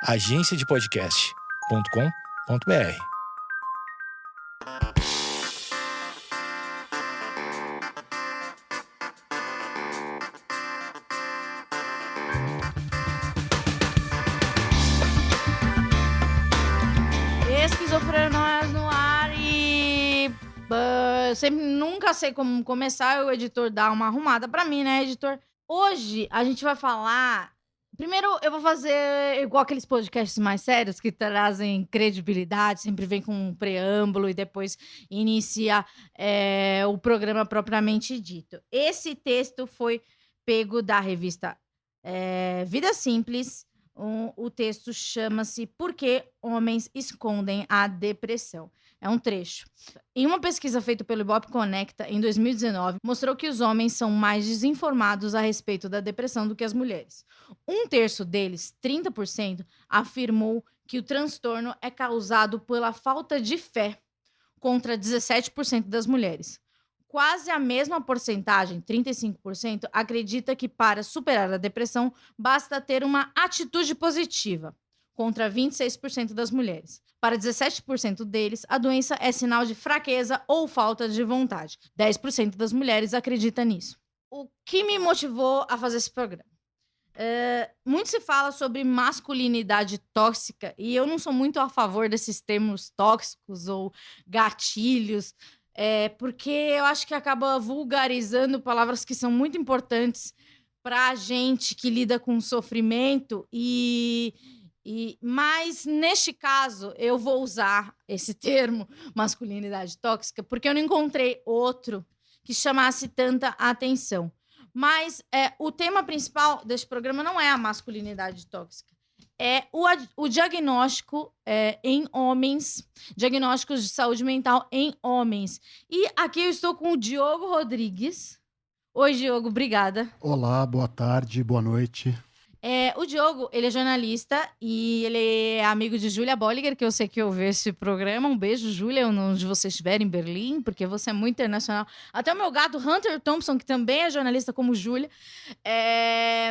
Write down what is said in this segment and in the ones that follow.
agenciadepodcast.com.br. Esquizofrenóias no ar e... sempre nunca sei como começar, o editor dá uma arrumada pra mim, né, editor? Hoje a gente vai falar... Primeiro eu vou fazer igual aqueles podcasts mais sérios que trazem credibilidade, sempre vem com um preâmbulo e depois inicia o programa propriamente dito. Esse texto foi pego da revista Vida Simples. O texto chama-se Por que Homens Escondem a Depressão? É um trecho. Em uma pesquisa feita pelo Ibope Conecta, em 2019, mostrou que os homens são mais desinformados a respeito da depressão do que as mulheres. Um terço deles, 30%, afirmou que o transtorno é causado pela falta de fé, contra 17% das mulheres. Quase a mesma porcentagem, 35%, acredita que para superar a depressão basta ter uma atitude positiva, contra 26% das mulheres. Para 17% deles, a doença é sinal de fraqueza ou falta de vontade. 10% das mulheres acredita nisso. O que me motivou a fazer esse programa? Muito se fala sobre masculinidade tóxica e eu não sou muito a favor desses termos tóxicos ou gatilhos, porque eu acho que acaba vulgarizando palavras que são muito importantes para a gente que lida com sofrimento mas, neste caso, eu vou usar esse termo, masculinidade tóxica, porque eu não encontrei outro que chamasse tanta atenção. Mas o tema principal deste programa não é a masculinidade tóxica. É o diagnóstico em homens, diagnósticos de saúde mental em homens. E aqui eu estou com o Diogo Rodrigues. Oi, Diogo, obrigada. Olá, boa tarde, boa noite. O Diogo, ele é jornalista e ele é amigo de Júlia Bolliger, que eu sei que ouve esse programa. Um beijo, Júlia, onde você estiver, em Berlim, porque você é muito internacional. Até o meu gato, Hunter Thompson, que também é jornalista como Júlia,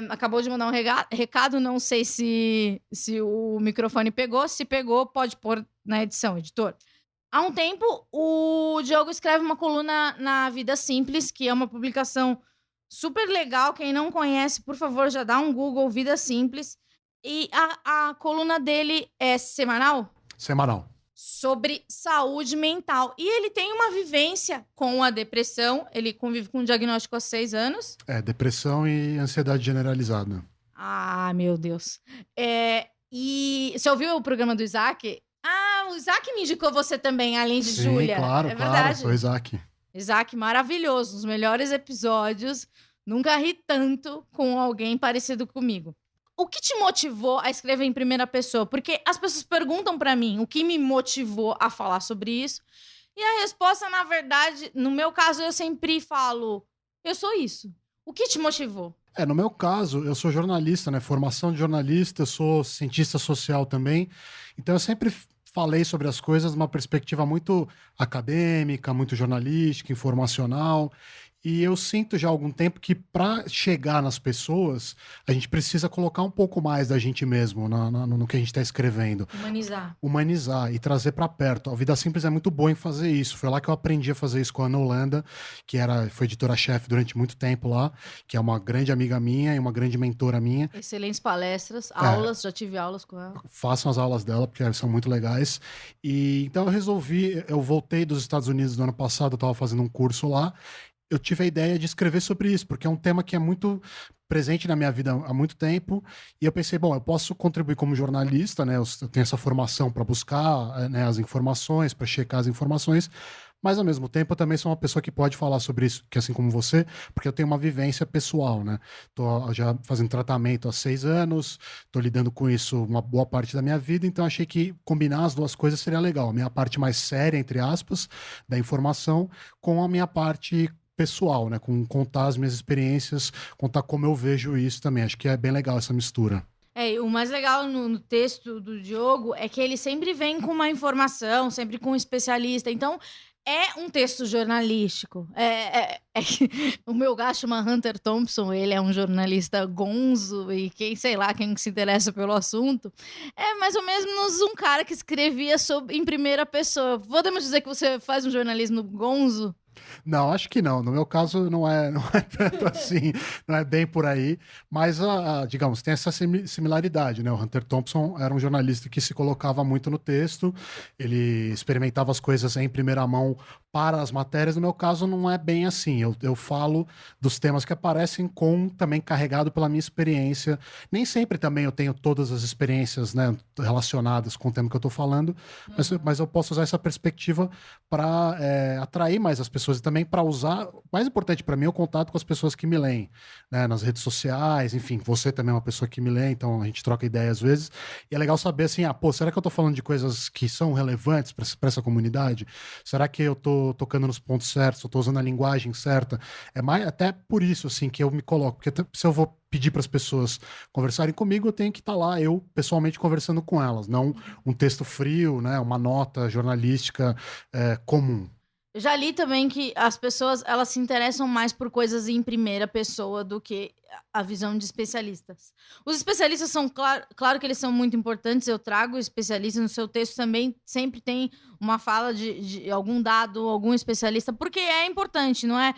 acabou de mandar um recado. Não sei se o microfone pegou. Se pegou, pode pôr na edição, editor. Há um tempo, o Diogo escreve uma coluna na Vida Simples, que é uma publicação super legal. Quem não conhece, por favor, já dá um Google, Vida Simples. E a coluna dele é semanal? Semanal. Sobre saúde mental. E ele tem uma vivência com a depressão. Ele convive com um diagnóstico há 6 anos. Depressão e ansiedade generalizada. Ah, meu Deus. E você ouviu o programa do Isaac? O Isaac me indicou você também, além de Júlia. Claro, é verdade. Claro, sou Isaac. Isaac, maravilhoso. Os melhores episódios. Nunca ri tanto com alguém parecido comigo. O que te motivou a escrever em primeira pessoa? Porque as pessoas perguntam pra mim o que me motivou a falar sobre isso. E a resposta, na verdade, no meu caso, eu sempre falo: eu sou isso. O que te motivou? No meu caso, eu sou jornalista, né? Formação de jornalista, eu sou cientista social também. Então, eu sempre falei sobre as coisas numa perspectiva muito acadêmica, muito jornalística, informacional. E eu sinto já há algum tempo que para chegar nas pessoas, a gente precisa colocar um pouco mais da gente mesmo no que a gente está escrevendo. Humanizar e trazer para perto. A Vida Simples é muito boa em fazer isso. Foi lá que eu aprendi a fazer isso com a Ana Holanda, que foi editora-chefe durante muito tempo lá, que é uma grande amiga minha e uma grande mentora minha. Excelentes palestras, aulas, já tive aulas com ela. Façam as aulas dela, porque são muito legais. E então eu voltei dos Estados Unidos no ano passado, eu estava fazendo um curso lá. Eu tive a ideia de escrever sobre isso, porque é um tema que é muito presente na minha vida há muito tempo, e eu pensei, eu posso contribuir como jornalista, né? Eu tenho essa formação para buscar, né, as informações, para checar as informações, mas ao mesmo tempo eu também sou uma pessoa que pode falar sobre isso, que assim como você, porque eu tenho uma vivência pessoal, né? Tô já fazendo tratamento há 6 anos, tô lidando com isso uma boa parte da minha vida, então achei que combinar as duas coisas seria legal. A minha parte mais séria, entre aspas, da informação, com a minha parte pessoal, né? Com contar as minhas experiências, contar como eu vejo isso também. Acho que é bem legal essa mistura. O mais legal no texto do Diogo é que ele sempre vem com uma informação, sempre com um especialista. Então, é um texto jornalístico. O meu gato chama Hunter Thompson, ele é um jornalista gonzo e quem se interessa pelo assunto, é mais ou menos um cara que escrevia em primeira pessoa. Podemos dizer que você faz um jornalismo gonzo? Não, acho que não. No meu caso, não é tanto assim, não é bem por aí. Mas, digamos, tem essa similaridade, né? O Hunter Thompson era um jornalista que se colocava muito no texto, ele experimentava as coisas em primeira mão para as matérias. No meu caso, não é bem assim. Eu falo dos temas que aparecem também carregado pela minha experiência. Nem sempre também eu tenho todas as experiências, né, relacionadas com o tema que eu estou falando, mas eu posso usar essa perspectiva para atrair mais as pessoas e também para usar, o mais importante para mim é o contato com as pessoas que me leem, né, nas redes sociais, enfim, você também é uma pessoa que me lê, então a gente troca ideia às vezes, e é legal saber assim, será que eu tô falando de coisas que são relevantes para essa comunidade? Será que eu tô tocando nos pontos certos, eu tô usando a linguagem certa? É mais até por isso assim que eu me coloco, porque se eu vou pedir para as pessoas conversarem comigo, eu tenho que estar lá, eu pessoalmente conversando com elas, não um texto frio, né, uma nota jornalística comum. Eu já li também que as pessoas, elas se interessam mais por coisas em primeira pessoa do que a visão de especialistas. Os especialistas são, claro que eles são muito importantes, eu trago especialistas no seu texto também, sempre tem uma fala de algum dado, algum especialista, porque é importante, não é?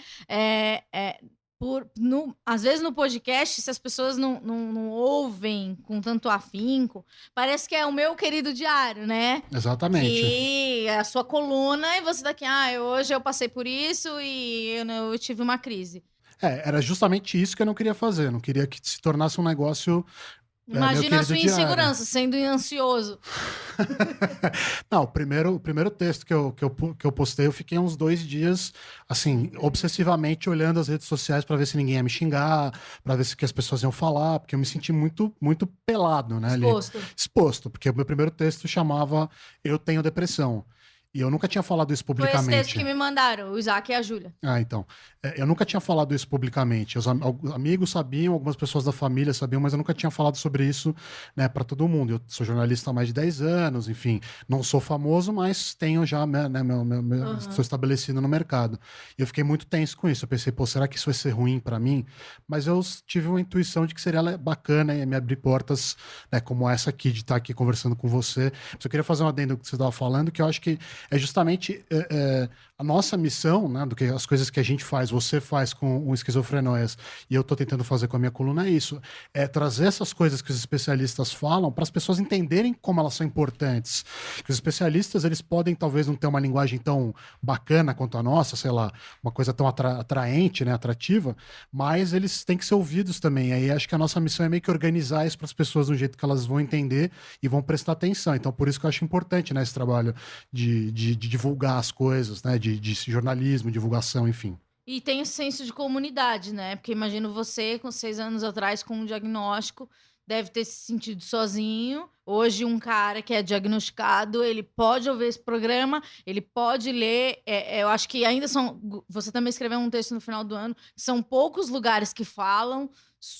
Às vezes no podcast, se as pessoas não ouvem com tanto afinco, parece que é o meu querido diário, né? Exatamente. Que é a sua coluna e você daqui, hoje eu passei por isso e eu tive uma crise. Era justamente isso que eu não queria fazer, não queria que se tornasse um negócio... Imagina a sua insegurança, sendo ansioso. Não, o primeiro texto que eu postei, eu fiquei uns 2 dias, assim, obsessivamente olhando as redes sociais para ver se ninguém ia me xingar, para ver se que as pessoas iam falar, porque eu me senti muito, muito pelado, né? Exposto, porque o meu primeiro texto chamava Eu Tenho Depressão. E eu nunca tinha falado isso publicamente. Foi esse texto que me mandaram, o Isaac e a Júlia. Então. Eu nunca tinha falado isso publicamente. Os amigos sabiam, algumas pessoas da família sabiam, mas eu nunca tinha falado sobre isso, né, para todo mundo. Eu sou jornalista há mais de 10 anos, enfim. Não sou famoso, mas tenho já, né, estou estabelecido no mercado. E eu fiquei muito tenso com isso. Eu pensei, será que isso vai ser ruim para mim? Mas eu tive uma intuição de que seria bacana e me abrir portas, né, como essa aqui, de estar aqui conversando com você. Mas eu queria fazer um adendo que você estava falando, que eu acho que é justamente a nossa missão, né, do que as coisas que a gente faz, você faz com o Esquizofrenóias e eu estou tentando fazer com a minha coluna, é isso. É trazer essas coisas que os especialistas falam para as pessoas entenderem como elas são importantes. Que os especialistas, eles podem talvez não ter uma linguagem tão bacana quanto a nossa, sei lá, uma coisa tão atraente, né, atrativa, mas eles têm que ser ouvidos também. E aí acho que a nossa missão é meio que organizar isso para as pessoas de um jeito que elas vão entender e vão prestar atenção. Então, por isso que eu acho importante, né, esse trabalho de divulgar as coisas, né, de jornalismo, divulgação, enfim. E tem esse senso de comunidade, né? Porque imagino você, com 6 anos atrás, com um diagnóstico, deve ter se sentido sozinho. Hoje, um cara que é diagnosticado, ele pode ouvir esse programa, ele pode ler. Eu acho que ainda são... Você também escreveu um texto no final do ano. São poucos lugares que falam.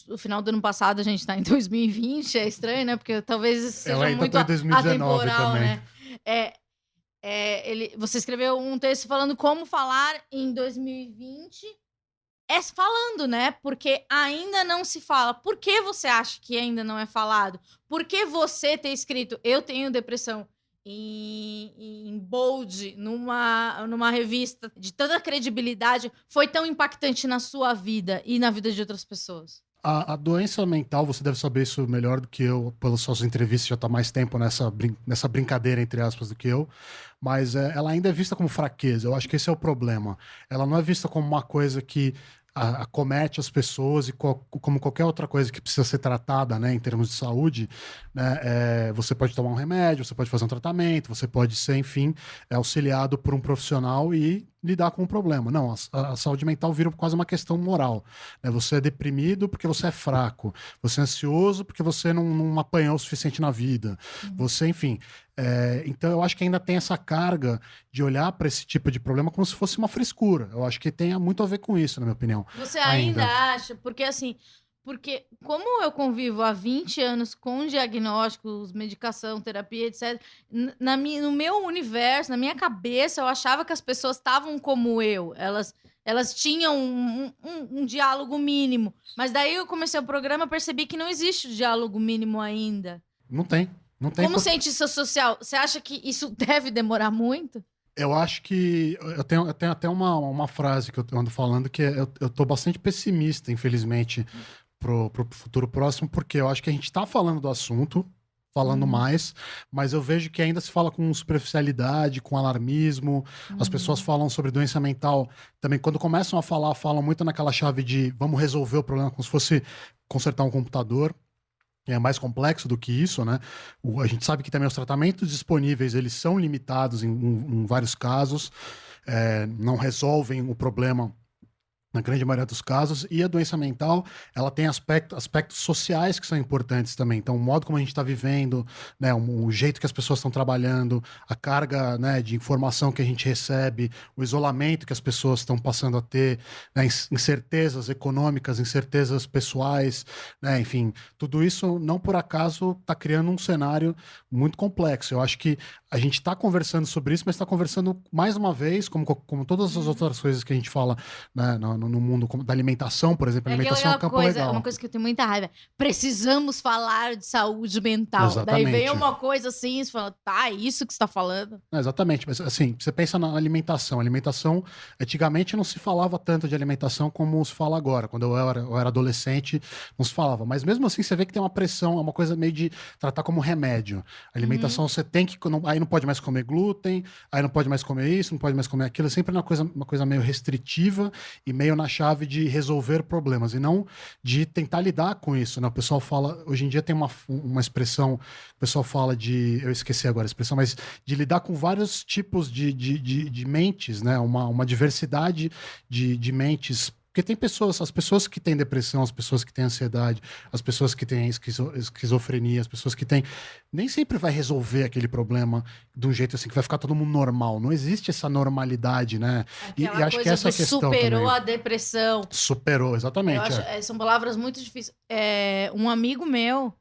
No final do ano passado, a gente está em 2020. É estranho, né? Porque talvez isso seja muito atemporal, também. né? Você escreveu um texto falando como falar em 2020, falando, né? Porque ainda não se fala. Por que você acha que ainda não é falado? Por que você ter escrito Eu Tenho Depressão em bold, numa revista de tanta credibilidade, foi tão impactante na sua vida e na vida de outras pessoas? A doença mental, você deve saber isso melhor do que eu, pelas suas entrevistas, já está mais tempo nessa brincadeira, entre aspas, do que eu, mas ela ainda é vista como fraqueza. Eu acho que esse é o problema. Ela não é vista como uma coisa que acomete as pessoas e como qualquer outra coisa que precisa ser tratada, né, em termos de saúde, né, você pode tomar um remédio, você pode fazer um tratamento, você pode ser, enfim, auxiliado por um profissional e lidar com o problema. Não, a saúde mental vira quase uma questão moral, né? Você é deprimido porque você é fraco, você é ansioso porque você não apanhou o suficiente na vida, você, enfim... então eu acho que ainda tem essa carga de olhar para esse tipo de problema como se fosse uma frescura. Eu acho que tem muito a ver com isso, na minha opinião. Você ainda acha? Porque assim, Porque como eu convivo há 20 anos com diagnósticos, medicação, terapia, etc., no meu universo, na minha cabeça, eu achava que as pessoas estavam como eu. Elas tinham um diálogo mínimo. Mas daí eu comecei o programa e percebi que não existe o diálogo mínimo ainda. Não tem. Como cientista social, você acha que isso deve demorar muito? Eu acho que eu tenho até uma frase que eu ando falando que eu tô bastante pessimista, infelizmente, pro futuro próximo, porque eu acho que a gente tá falando do assunto, falando mais, mas eu vejo que ainda se fala com superficialidade, com alarmismo, as pessoas falam sobre doença mental também, quando começam a falar, falam muito naquela chave de vamos resolver o problema como se fosse consertar um computador. É mais complexo do que isso, né? A gente sabe que também os tratamentos disponíveis, eles são limitados em vários casos, não resolvem o problema na grande maioria dos casos, e a doença mental, ela tem aspectos sociais que são importantes também. Então, o modo como a gente está vivendo, né, o jeito que as pessoas estão trabalhando, a carga, né, de informação que a gente recebe, o isolamento que as pessoas estão passando a ter, né, incertezas econômicas, incertezas pessoais, né, enfim, tudo isso não por acaso está criando um cenário muito complexo. Eu acho que a gente está conversando sobre isso, mas está conversando mais uma vez, como todas as outras coisas que a gente fala, né, no mundo da alimentação, por exemplo. A alimentação é um campo legal. Uma coisa que eu tenho muita raiva. Precisamos falar de saúde mental. Exatamente. Daí vem uma coisa assim, e você fala, tá, é isso que você tá falando? Exatamente, mas assim, você pensa na alimentação. Alimentação, antigamente não se falava tanto de alimentação como se fala agora. Quando eu era adolescente, não se falava. Mas mesmo assim, você vê que tem uma pressão, é uma coisa meio de tratar como remédio. A alimentação, você tem que... Aí não pode mais comer glúten, aí não pode mais comer isso, não pode mais comer aquilo. É sempre uma coisa meio restritiva e meio na chave de resolver problemas, e não de tentar lidar com isso, né? O pessoal fala... Hoje em dia tem uma expressão... O pessoal fala de... Eu esqueci agora a expressão, mas de lidar com vários tipos de mentes, né? Uma diversidade de mentes. Porque tem as pessoas que têm depressão, as pessoas que têm ansiedade, as pessoas que têm esquizofrenia, as pessoas que têm... Nem sempre vai resolver aquele problema de um jeito assim que vai ficar todo mundo normal. Não existe essa normalidade, né? E acho que essa é a questão superou também. a depressão. Superou, exatamente. São palavras muito difíceis. Um amigo meu,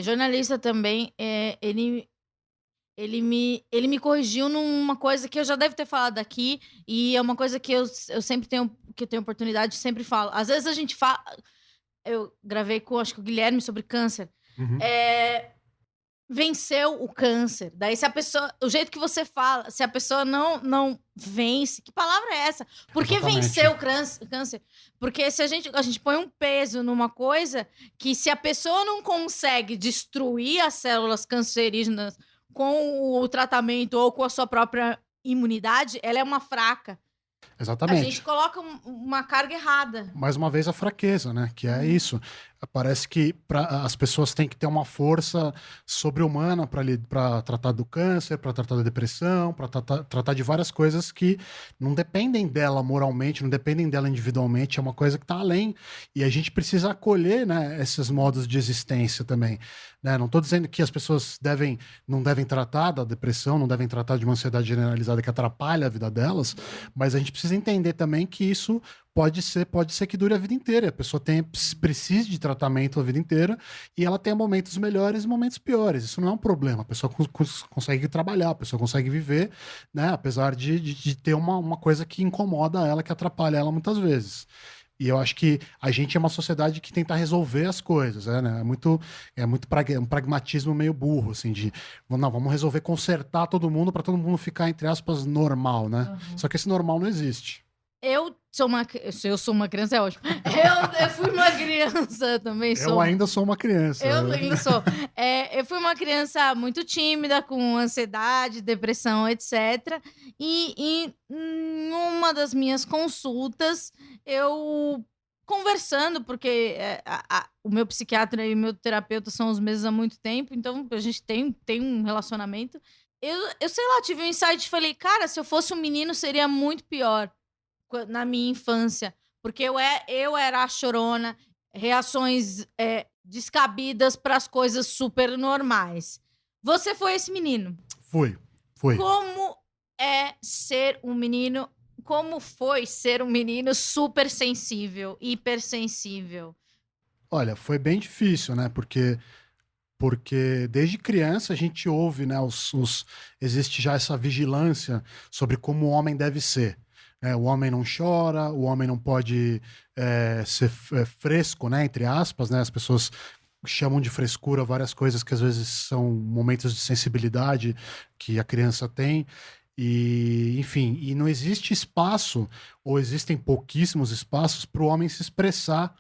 jornalista também, ele me corrigiu numa coisa que eu já devo ter falado aqui, e é uma coisa que eu sempre tenho oportunidade, sempre falo. Às vezes a gente fala... Eu gravei com, acho que o Guilherme, sobre câncer. Uhum. Venceu o câncer. Daí, se a pessoa... O jeito que você fala, se a pessoa não vence... Que palavra é essa? Por que venceu o câncer? Porque se a gente põe um peso numa coisa que, se a pessoa não consegue destruir as células cancerígenas com o tratamento ou com a sua própria imunidade, ela é uma fraca. Exatamente. A gente coloca uma carga errada. Mais uma vez, a fraqueza, né? Que é isso. Parece que as pessoas têm que ter uma força sobre-humana para tratar do câncer, para tratar da depressão, para tratar de várias coisas que não dependem dela moralmente, não dependem dela individualmente, é uma coisa que está além. E a gente precisa acolher, né, esses modos de existência também. Né? Não estou dizendo que as pessoas não devem tratar da depressão, não devem tratar de uma ansiedade generalizada que atrapalha a vida delas, mas a gente precisa entender também que isso pode ser que dure a vida inteira. A pessoa precise de tratamento a vida inteira e ela tem momentos melhores e momentos piores. Isso não é um problema. A pessoa consegue trabalhar, a pessoa consegue viver, né? Apesar de ter uma coisa que incomoda ela, que atrapalha ela muitas vezes. E eu acho que a gente é uma sociedade que tenta resolver as coisas, né? É muito um pragmatismo meio burro, assim, vamos resolver consertar todo mundo para todo mundo ficar, entre aspas, normal, né? Uhum. Só que esse normal não existe. Eu sou uma criança, é ótimo. Eu fui uma criança também. Eu ainda sou uma criança. Eu ainda sou. Eu fui uma criança muito tímida, com ansiedade, depressão, etc. E em uma das minhas consultas, eu conversando, porque o meu psiquiatra e o meu terapeuta são os mesmos há muito tempo, então a gente tem um relacionamento. Eu sei lá, tive um insight e falei, cara, se eu fosse um menino, seria muito pior. Na minha infância, porque eu era a chorona, reações descabidas para as coisas super normais. Você foi esse menino? Foi. Como ser um menino? Como foi ser um menino super sensível, hipersensível? Olha, foi bem difícil, né? Porque desde criança a gente ouve, né? Existe já essa vigilância sobre como o homem deve ser. Né? O homem não chora, o homem não pode ser fresco, né? Entre aspas, né? As pessoas chamam de frescura várias coisas que às vezes são momentos de sensibilidade que a criança tem. E, enfim, e não existe espaço, ou existem pouquíssimos espaços para o homem se expressar,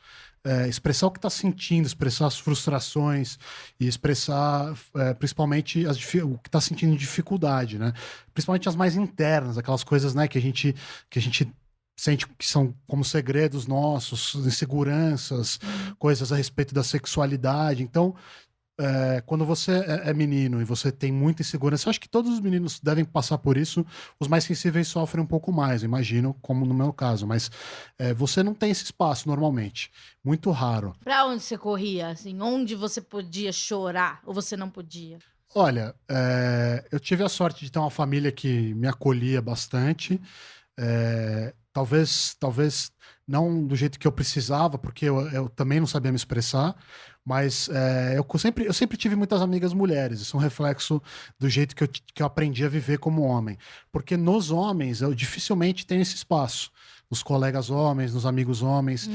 expressar o que está sentindo, expressar as frustrações e expressar principalmente o que está sentindo dificuldade, né? Principalmente as mais internas, aquelas coisas, né, que a gente sente que são como segredos nossos, inseguranças, coisas a respeito da sexualidade. Então, quando você é menino e você tem muita insegurança, eu acho que todos os meninos devem passar por isso. Os mais sensíveis sofrem um pouco mais, imagino, como no meu caso. Mas você não tem esse espaço normalmente. Muito raro. Pra onde você corria? Assim, onde você podia chorar ou você não podia? Olha, eu tive a sorte de ter uma família que me acolhia bastante. Talvez não do jeito que eu precisava, porque eu também não sabia me expressar, mas eu sempre tive muitas amigas mulheres. Isso é um reflexo do jeito que eu aprendi a viver como homem. Porque nos homens, eu dificilmente tenho esse espaço. Nos colegas homens, nos amigos homens.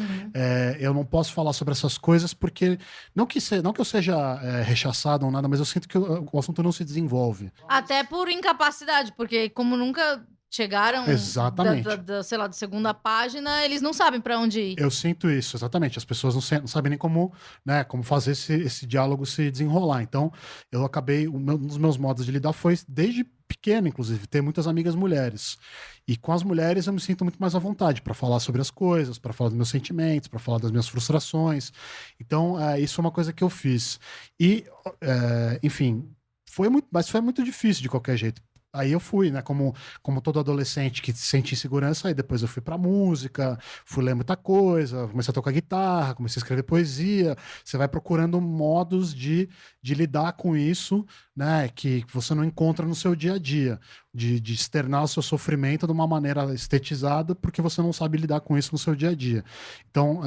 Eu não posso falar sobre essas coisas porque, não que eu seja rechaçado ou nada, mas eu sinto que o assunto não se desenvolve. Até por incapacidade, porque como nunca chegaram Exatamente. sei lá, da segunda página, eles não sabem pra onde ir. Eu sinto isso, exatamente. As pessoas não sabem nem como, né, como fazer esse diálogo se desenrolar. Então, eu acabei. Um dos meus modos de lidar foi, desde pequeno, inclusive, ter muitas amigas mulheres. E com as mulheres eu me sinto muito mais à vontade para falar sobre as coisas, para falar dos meus sentimentos, para falar das minhas frustrações. Então, isso é uma coisa que eu fiz. E, enfim, mas foi muito difícil de qualquer jeito. Aí eu fui, né, como todo adolescente que sente insegurança, aí depois eu fui pra música, fui ler muita coisa, comecei a tocar guitarra, comecei a escrever poesia. Você vai procurando modos de lidar com isso, né, que você não encontra no seu dia a dia, de externar o seu sofrimento de uma maneira estetizada, porque você não sabe lidar com isso no seu dia a dia. Então,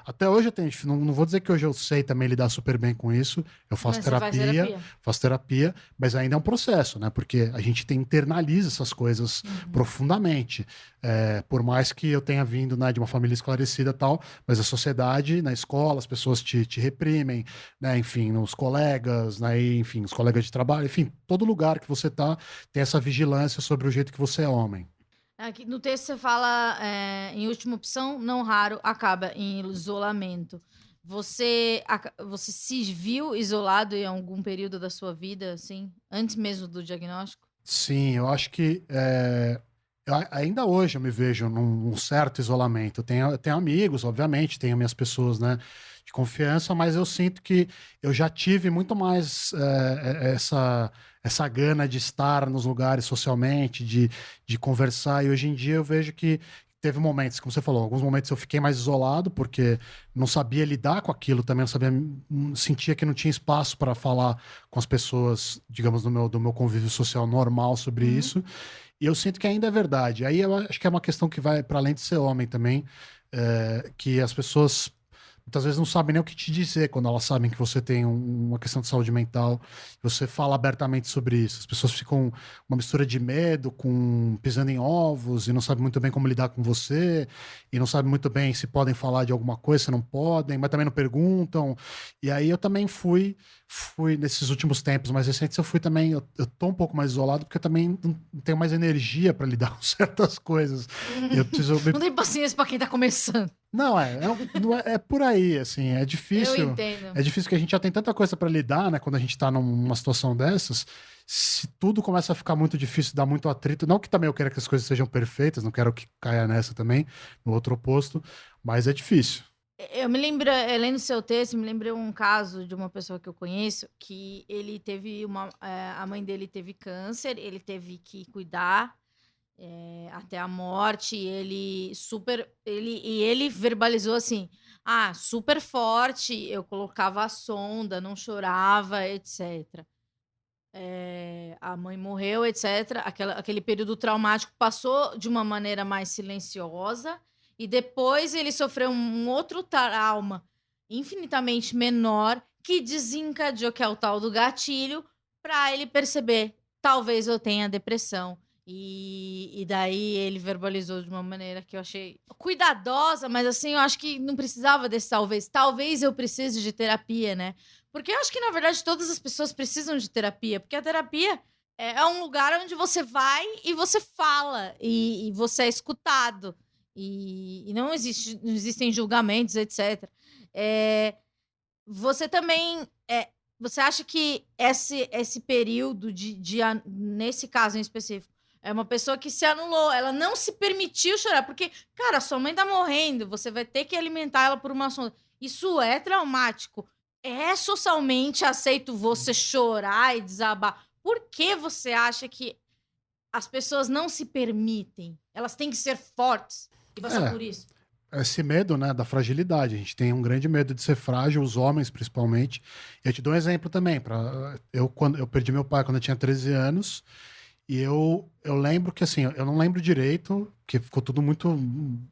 até hoje eu tenho, não vou dizer que hoje eu sei também lidar super bem com isso, eu faço Mas você faz terapia, mas ainda é um processo, né, porque a gente internaliza essas coisas profundamente. Por mais que eu tenha vindo, né, de uma família esclarecida e tal, mas a sociedade, na escola, as pessoas te reprimem, né, enfim, nos colegas, né, enfim, os colegas de trabalho, enfim, todo lugar que você tá tem essa vigilância sobre o jeito que você é homem. Aqui no texto você fala, em última opção, não raro, acaba em isolamento. Você se viu isolado em algum período da sua vida, assim, antes mesmo do diagnóstico? Sim, eu acho que ainda hoje eu me vejo num certo isolamento. Eu tenho amigos, obviamente, tenho minhas pessoas, né, de confiança, mas eu sinto que eu já tive muito mais essa gana de estar nos lugares socialmente, de conversar, e hoje em dia eu vejo que teve momentos, como você falou, alguns momentos eu fiquei mais isolado, porque não sabia lidar com aquilo também, não sabia, sentia que não tinha espaço para falar com as pessoas, digamos, do meu convívio social normal sobre isso. E eu sinto que ainda é verdade. Aí eu acho que é uma questão que vai para além de ser homem também, que as pessoas muitas vezes não sabem nem o que te dizer quando elas sabem que você tem uma questão de saúde mental. Você fala abertamente sobre isso. As pessoas ficam uma mistura de medo, pisando em ovos, e não sabem muito bem como lidar com você, e não sabem muito bem se podem falar de alguma coisa, se não podem, mas também não perguntam. E aí eu também fui nesses últimos tempos mais recentes, eu fui também, eu tô um pouco mais isolado, porque eu também não tenho mais energia para lidar com certas coisas. Eu preciso Não tem paciência pra quem tá começando. Não, é por aí, assim, é difícil. Eu entendo. É difícil que a gente já tem tanta coisa para lidar, né, quando a gente tá numa situação dessas. Se tudo começa a ficar muito difícil, dá muito atrito, não que também eu quero que as coisas sejam perfeitas, não quero que caia nessa também, no outro oposto, mas é difícil. Eu me lembro, lendo seu texto, me lembrei um caso de uma pessoa que eu conheço, que ele teve a mãe dele teve câncer, ele teve que cuidar até a morte, e ele verbalizou assim, super forte, eu colocava a sonda, não chorava, etc. A mãe morreu, etc. Aquele período traumático passou de uma maneira mais silenciosa, e depois ele sofreu um outro trauma infinitamente menor que desencadeou, que é o tal do gatilho, pra ele perceber, talvez eu tenha depressão. E daí ele verbalizou de uma maneira que eu achei cuidadosa, mas assim, eu acho que não precisava desse talvez. Talvez eu precise de terapia, né? Porque eu acho que, na verdade, todas as pessoas precisam de terapia, porque a terapia é um lugar onde você vai e você fala, e você é escutado. E não existem julgamentos, etc. Você também. Você acha que esse período nesse caso em específico, é uma pessoa que se anulou, ela não se permitiu chorar, porque, cara, sua mãe tá morrendo, você vai ter que alimentar ela por uma sonda. Isso é traumático. É socialmente aceito você chorar e desabar. Por que você acha que as pessoas não se permitem? Elas têm que ser fortes. E vai ser por isso. Esse medo, né, da fragilidade. A gente tem um grande medo de ser frágil, os homens principalmente. Eu te dou um exemplo também. Quando eu perdi meu pai quando eu tinha 13 anos. E eu lembro que, assim, eu não lembro direito, que ficou tudo muito.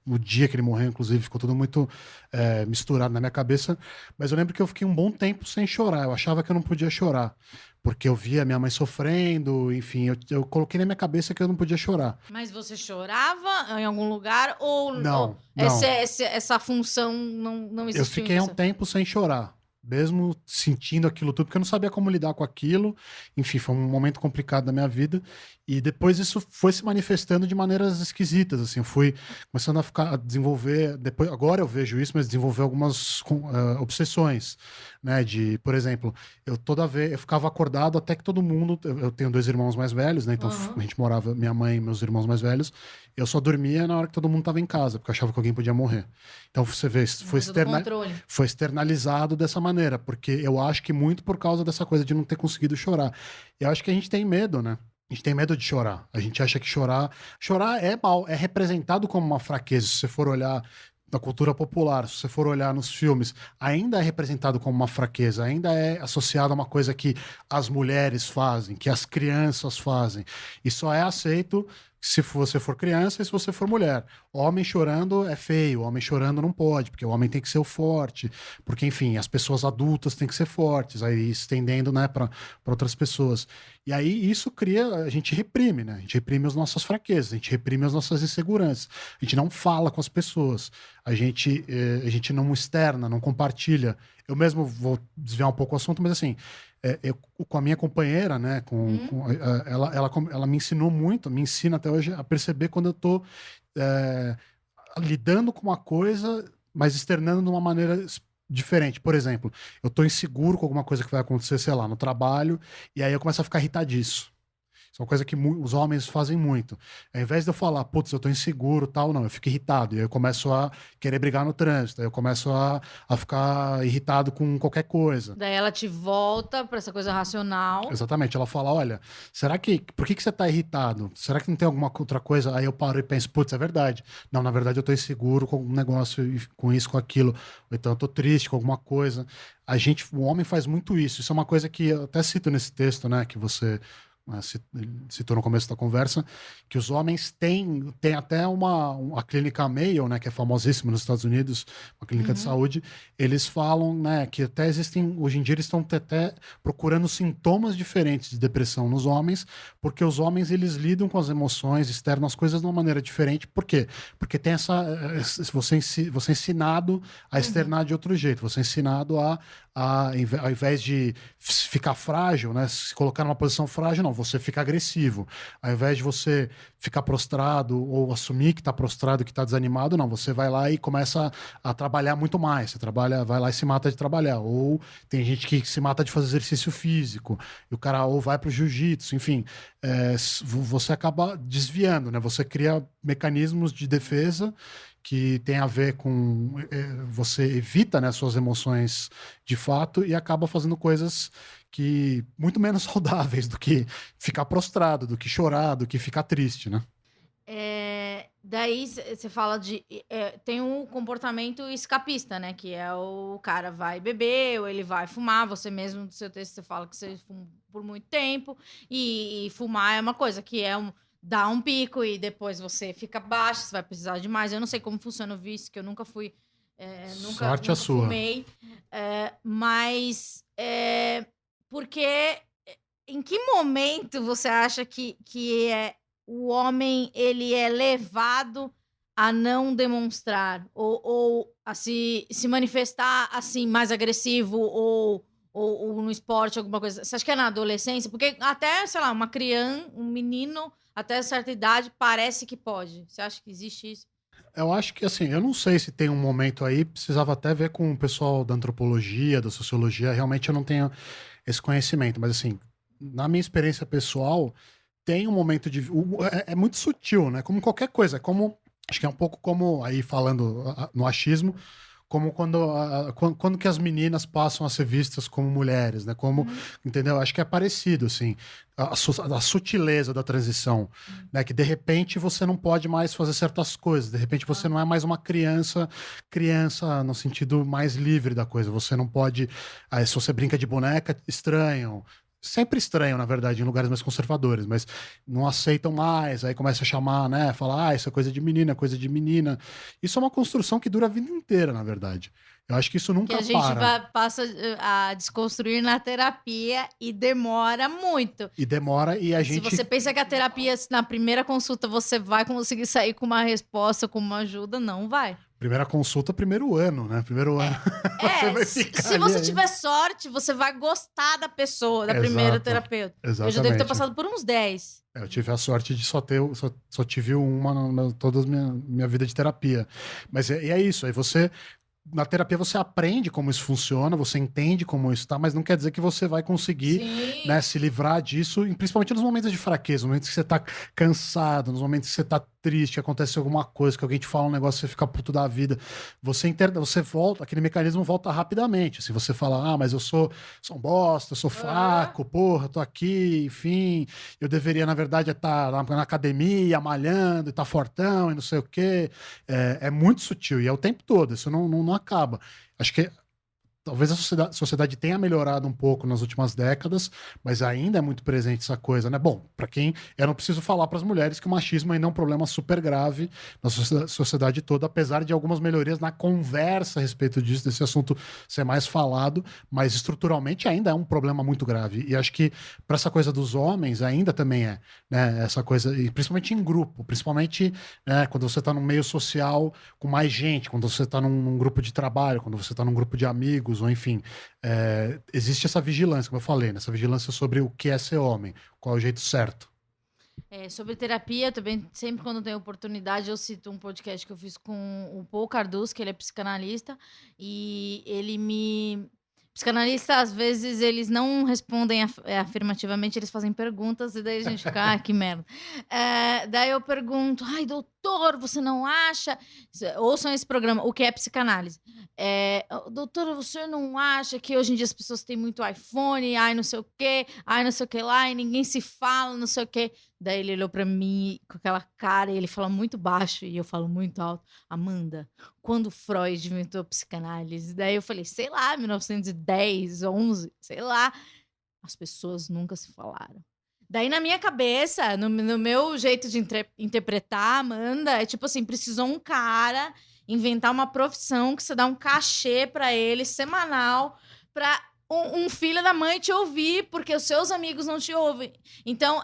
O dia que ele morreu, inclusive, ficou tudo muito misturado na minha cabeça. Mas eu lembro que eu fiquei um bom tempo sem chorar. Eu achava que eu não podia chorar. Porque eu via minha mãe sofrendo, enfim, eu coloquei na minha cabeça que eu não podia chorar. Mas você chorava em algum lugar ou Não. Essa função não existiu? Eu fiquei um tempo sem chorar. Mesmo sentindo aquilo tudo, porque eu não sabia como lidar com aquilo. Enfim, foi um momento complicado da minha vida. E depois isso foi se manifestando de maneiras esquisitas, assim. Eu fui começando a desenvolver, depois, agora eu vejo isso, mas desenvolver algumas obsessões, né? Por exemplo, toda vez, eu ficava acordado até que todo mundo, eu tenho 2 irmãos mais velhos, né? Então a gente morava, minha mãe e meus irmãos mais velhos, eu só dormia na hora que todo mundo estava em casa, porque eu achava que alguém podia morrer. Então você vê, foi externalizado dessa maneira, porque eu acho que muito por causa dessa coisa de não ter conseguido chorar. Eu acho que a gente tem medo, né? A gente tem medo de chorar. A gente acha que chorar é mal, é representado como uma fraqueza. Se você for olhar na cultura popular, se você for olhar nos filmes, ainda é representado como uma fraqueza, ainda é associado a uma coisa que as mulheres fazem, que as crianças fazem. E só é aceito se você for criança e se você for mulher. Homem chorando é feio, homem chorando não pode, porque o homem tem que ser o forte, porque, enfim, as pessoas adultas têm que ser fortes, aí estendendo, né, para outras pessoas. E aí isso a gente reprime, né? A gente reprime as nossas fraquezas, a gente reprime as nossas inseguranças, a gente não fala com as pessoas, a gente não externa, não compartilha. Eu mesmo vou desviar um pouco o assunto, mas assim, eu, com a minha companheira, né, ela me ensinou muito, me ensina até hoje a perceber quando eu tô lidando com uma coisa, mas externando de uma maneira diferente. Por exemplo, eu tô inseguro com alguma coisa que vai acontecer, sei lá, no trabalho, e aí eu começo a ficar irritadiço. Isso é uma coisa que os homens fazem muito. Ao invés de eu falar, putz, eu tô inseguro, tal, não, eu fico irritado. E aí eu começo a querer brigar no trânsito. Aí eu começo a ficar irritado com qualquer coisa. Daí ela te volta pra essa coisa racional. Exatamente. Ela fala, olha, por que você tá irritado? Será que não tem alguma outra coisa? Aí eu paro e penso, putz, é verdade. Não, na verdade eu tô inseguro com algum negócio, com isso, com aquilo. Ou então eu tô triste com alguma coisa. O homem faz muito isso. Isso é uma coisa que eu até cito nesse texto, né, que você citou no começo da conversa, que os homens têm até a clínica Mayo, né, que é famosíssima nos Estados Unidos, uma clínica de saúde, eles falam, né, que até hoje em dia eles estão até procurando sintomas diferentes de depressão nos homens, porque os homens eles lidam com as emoções, externam as coisas de uma maneira diferente. Por quê? Porque tem você é ensinado a externar de outro jeito, você é ensinado ao invés de ficar frágil, né, se colocar numa posição frágil, não, você fica agressivo. Ao invés de você ficar prostrado ou assumir que está prostrado, que está desanimado, não, você vai lá e começa a trabalhar muito mais. Você vai lá e se mata de trabalhar. Ou tem gente que se mata de fazer exercício físico, e o cara ou vai para o jiu-jitsu, enfim. Você acaba desviando, né? Você cria mecanismos de defesa que tem a ver com você evita, né, suas emoções de fato e acaba fazendo coisas que muito menos saudáveis do que ficar prostrado, do que chorar, do que ficar triste, né? Daí você fala tem um comportamento escapista, né? Que é o cara vai beber ou ele vai fumar. Você mesmo, no seu texto, você fala que você fuma por muito tempo. E fumar é uma coisa que dá um pico e depois você fica baixo, você vai precisar de mais. Eu não sei como funciona o vício, que eu nunca fui Sorte nunca a sua. fumei. Mas porque em que momento você acha que o homem ele é levado a não demonstrar ou a se manifestar assim mais agressivo ou no esporte, alguma coisa? Você acha que é na adolescência? Porque até, sei lá, uma criança, um menino até certa idade parece que pode. Você acha que existe isso? Eu acho que, assim, eu não sei se tem um momento aí, precisava até ver com o pessoal da antropologia, da sociologia, realmente eu não tenho esse conhecimento, mas, assim, na minha experiência pessoal, tem um momento de. É muito sutil, né? Como qualquer coisa, acho que é um pouco como, aí falando no achismo, como quando que as meninas passam a ser vistas como mulheres, né? Entendeu? Acho que é parecido, assim, a sutileza da transição, né? Que de repente você não pode mais fazer certas coisas, de repente você não é mais uma criança no sentido mais livre da coisa, você não pode, se você brinca de boneca, estranham. Sempre estranho, na verdade, em lugares mais conservadores, mas não aceitam mais, aí começa a chamar, né? Falar, isso é coisa de menina, coisa de menina. Isso é uma construção que dura a vida inteira, na verdade. Eu acho que isso nunca Que a gente para. passa a desconstruir na terapia e demora muito. E demora, e a gente. Se você pensa que a terapia, na primeira consulta, você vai conseguir sair com uma resposta, com uma ajuda, não vai. Primeira consulta, primeiro ano, né? Primeiro ano. Você vai ficar se você ali tiver sorte, você vai gostar da pessoa, da primeira terapeuta. Exatamente. Eu já devo ter passado por uns 10. Eu tive a sorte de só tive uma toda a minha vida de terapia. Mas é isso, aí você. Na terapia você aprende como isso funciona, você entende como isso está, mas não quer dizer que você vai conseguir, né, se livrar disso, principalmente nos momentos de fraqueza, nos momentos que você tá cansado, nos momentos que você tá triste, que acontece alguma coisa, que alguém te fala um negócio, você fica puto da vida. Você volta, aquele mecanismo volta rapidamente. Se você fala, mas eu sou um bosta, eu sou fraco, porra, tô aqui, enfim, eu deveria, na verdade, estar na academia, malhando, e tá fortão, e não sei o quê. É muito sutil, e é o tempo todo, isso não acaba. Acho que talvez a sociedade tenha melhorado um pouco nas últimas décadas, mas ainda é muito presente essa coisa, né? Bom, para quem... Eu não preciso falar para as mulheres que o machismo ainda é um problema super grave na sociedade toda, apesar de algumas melhorias na conversa a respeito disso, desse assunto ser mais falado, mas estruturalmente ainda é um problema muito grave. E acho que para essa coisa dos homens ainda também é, né? Essa coisa, e principalmente em grupo, principalmente, né, quando você está num meio social com mais gente, quando você está num grupo de trabalho, quando você está num grupo de amigos, ou enfim, existe essa vigilância, como eu falei, né? Essa vigilância sobre o que é ser homem, qual é o jeito certo. Sobre terapia, também, sempre quando tenho oportunidade, eu cito um podcast que eu fiz com o Paul Cardus, que ele é psicanalista, e ele Psicanalistas, às vezes, eles não respondem afirmativamente, eles fazem perguntas, e daí a gente fica, que merda. Daí eu pergunto, doutor, você não acha... Ouçam esse programa, o que é psicanálise. Doutor, você não acha que hoje em dia as pessoas têm muito iPhone, não sei o quê, não sei o que lá, e ninguém se fala, não sei o quê. Daí ele olhou pra mim com aquela cara, e ele fala muito baixo, e eu falo muito alto. Amanda, quando Freud inventou a psicanálise? Daí eu falei, sei lá, 1910, 11, sei lá. As pessoas nunca se falaram. Daí na minha cabeça, no meu jeito de interpretar, Amanda, é tipo assim, precisou um cara inventar uma profissão que você dá um cachê pra ele, semanal, pra um filho da mãe te ouvir, porque os seus amigos não te ouvem. Então,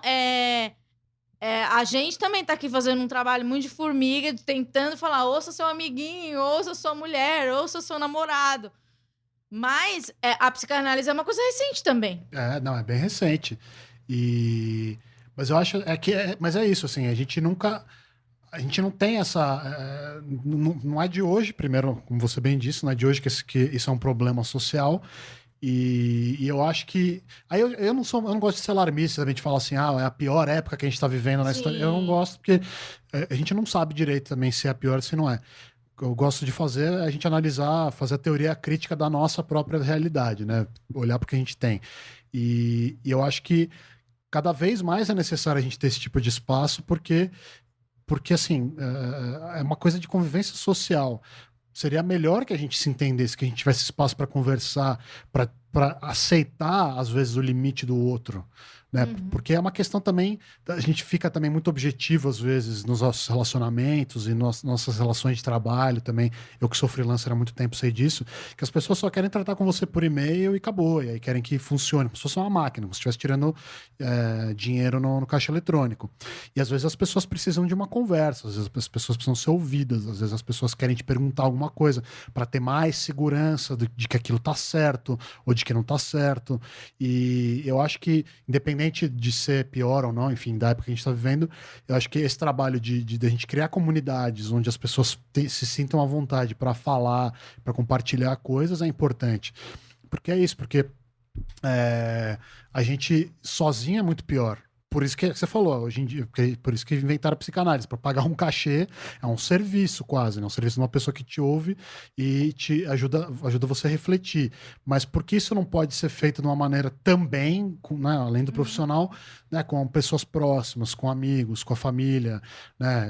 a gente também tá aqui fazendo um trabalho muito de formiga, tentando falar, ouça seu amiguinho, ouça sua mulher, ouça seu namorado. Mas a psicanálise é uma coisa recente também. Não, é bem recente. Mas eu acho mas é isso, assim, a gente não tem essa... não é de hoje, primeiro, como você bem disse, não é de hoje que isso é um problema social. E eu acho que... Aí eu não gosto de ser alarmista, a gente fala assim, é a pior época que a gente está vivendo na história. Eu não gosto, porque a gente não sabe direito também se é a pior ou se não é. Eu gosto de fazer a gente analisar, fazer a teoria crítica da nossa própria realidade, né? Olhar para o que a gente tem. E eu acho que cada vez mais é necessário a gente ter esse tipo de espaço, porque assim, é uma coisa de convivência social. Seria melhor que a gente se entendesse, que a gente tivesse espaço para conversar, para aceitar, às vezes, o limite do outro, né? Porque é uma questão também, a gente fica também muito objetivo às vezes nos nossos relacionamentos e nossas relações de trabalho também. Eu que sou freelancer há muito tempo sei disso, que as pessoas só querem tratar com você por e-mail e acabou, e aí querem que funcione, como se fosse uma máquina, como se estivesse tirando dinheiro no caixa eletrônico. E às vezes as pessoas precisam de uma conversa, às vezes as pessoas precisam ser ouvidas, às vezes as pessoas querem te perguntar alguma coisa para ter mais segurança de que aquilo tá certo ou de que não tá certo. E eu acho que, independente de ser pior ou não, enfim, da época que a gente está vivendo, eu acho que esse trabalho de a gente criar comunidades onde as pessoas se sintam à vontade para falar, para compartilhar coisas é importante. Porque é isso, porque a gente sozinho é muito pior. Por isso que você falou, hoje em dia, por isso que inventaram a psicanálise, para pagar um cachê, é um serviço quase, né? Um serviço de uma pessoa que te ouve e te ajuda você a refletir. Mas por que isso não pode ser feito de uma maneira também, né, além do profissional, né, com pessoas próximas, com amigos, com a família, né?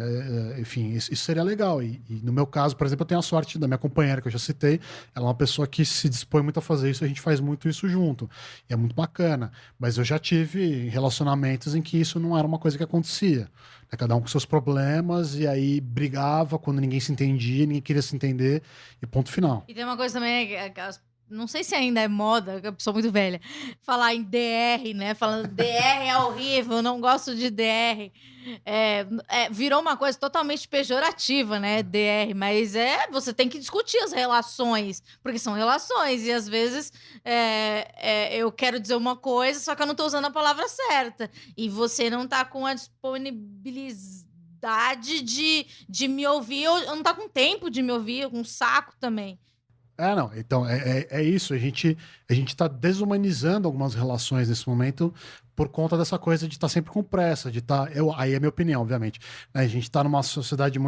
Enfim, isso seria legal. E no meu caso, por exemplo, eu tenho a sorte da minha companheira, que eu já citei, ela é uma pessoa que se dispõe muito a fazer isso, a gente faz muito isso junto. E é muito bacana. Mas eu já tive relacionamentos em que isso não era uma coisa que acontecia. Cada um com seus problemas, e aí brigava quando ninguém se entendia, ninguém queria se entender, e ponto final. E tem uma coisa também, não sei se ainda é moda, eu sou muito velha, falar em DR, né? Falando DR é horrível, eu não gosto de DR. Virou uma coisa totalmente pejorativa, né? DR, mas você tem que discutir as relações, porque são relações, e às vezes eu quero dizer uma coisa, só que eu não tô usando a palavra certa, e você não tá com a disponibilidade de me ouvir, ou não tá com tempo de me ouvir, com um saco também. Não, então é isso, a gente tá desumanizando algumas relações nesse momento por conta dessa coisa de estar sempre com pressa, aí é minha opinião, obviamente, né? A gente tá numa sociedade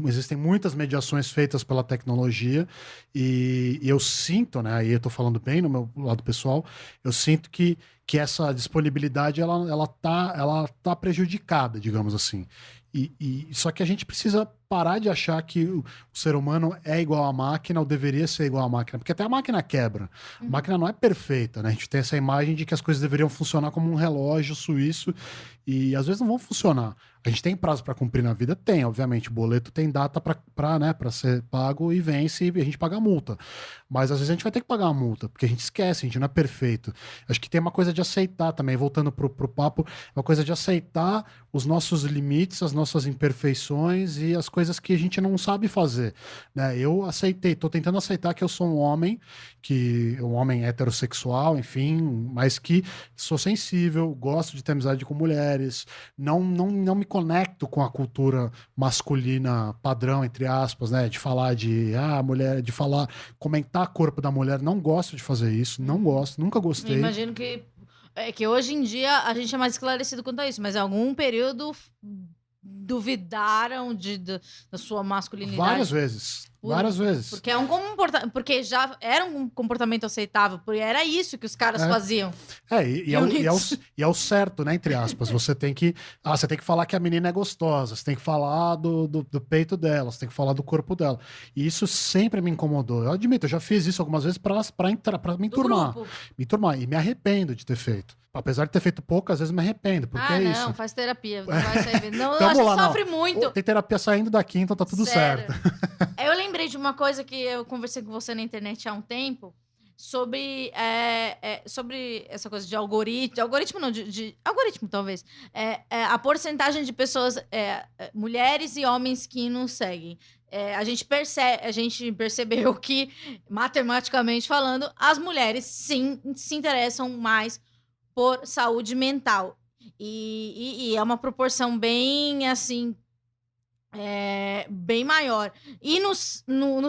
existem muitas mediações feitas pela tecnologia e eu sinto, né, aí eu tô falando bem no meu lado pessoal, eu sinto que essa disponibilidade ela tá prejudicada, digamos assim. Só que a gente precisa parar de achar que o ser humano é igual à máquina ou deveria ser igual à máquina, porque até a máquina quebra. A máquina não é perfeita, né? A gente tem essa imagem de que as coisas deveriam funcionar como um relógio suíço e às vezes não vão funcionar. A gente tem prazo para cumprir na vida? Tem, obviamente. O boleto tem data para ser pago e vence e a gente paga a multa. Mas às vezes a gente vai ter que pagar a multa, porque a gente esquece, a gente não é perfeito. Acho que tem uma coisa de aceitar também, voltando pro papo, uma coisa de aceitar os nossos limites, as nossas imperfeições e as coisas que a gente não sabe fazer, né? Eu tô tentando aceitar que eu sou um homem heterossexual, enfim, mas que sou sensível, gosto de ter amizade com mulheres, não me conecto com a cultura masculina padrão, entre aspas, né? De falar mulher, de falar, comentar o corpo da mulher, não gosto de fazer isso, não gosto, nunca gostei. Eu imagino que hoje em dia a gente é mais esclarecido quanto a isso, mas em algum período duvidaram da sua masculinidade. Várias vezes. Porque porque já era um comportamento aceitável, porque era isso que os caras faziam. E é o certo, né? Entre aspas. Você tem que falar que a menina é gostosa, você tem que falar do peito dela, você tem que falar do corpo dela. E isso sempre me incomodou. Eu admito, eu já fiz isso algumas vezes para me enturmar. E me arrependo de ter feito. Apesar de ter feito pouco, às vezes me arrependo, porque é isso. Não, faz terapia. Vai sair. Não, eu acho que sofre muito. Tem terapia saindo daqui, então tá tudo certo. Eu lembrei de uma coisa que eu conversei com você na internet há um tempo, sobre essa coisa de algoritmo. Algoritmo não, de algoritmo talvez. A porcentagem de pessoas, mulheres e homens que nos seguem. A gente percebeu que, matematicamente falando, as mulheres sim se interessam mais por saúde mental. E é uma proporção bem, assim, bem maior. E no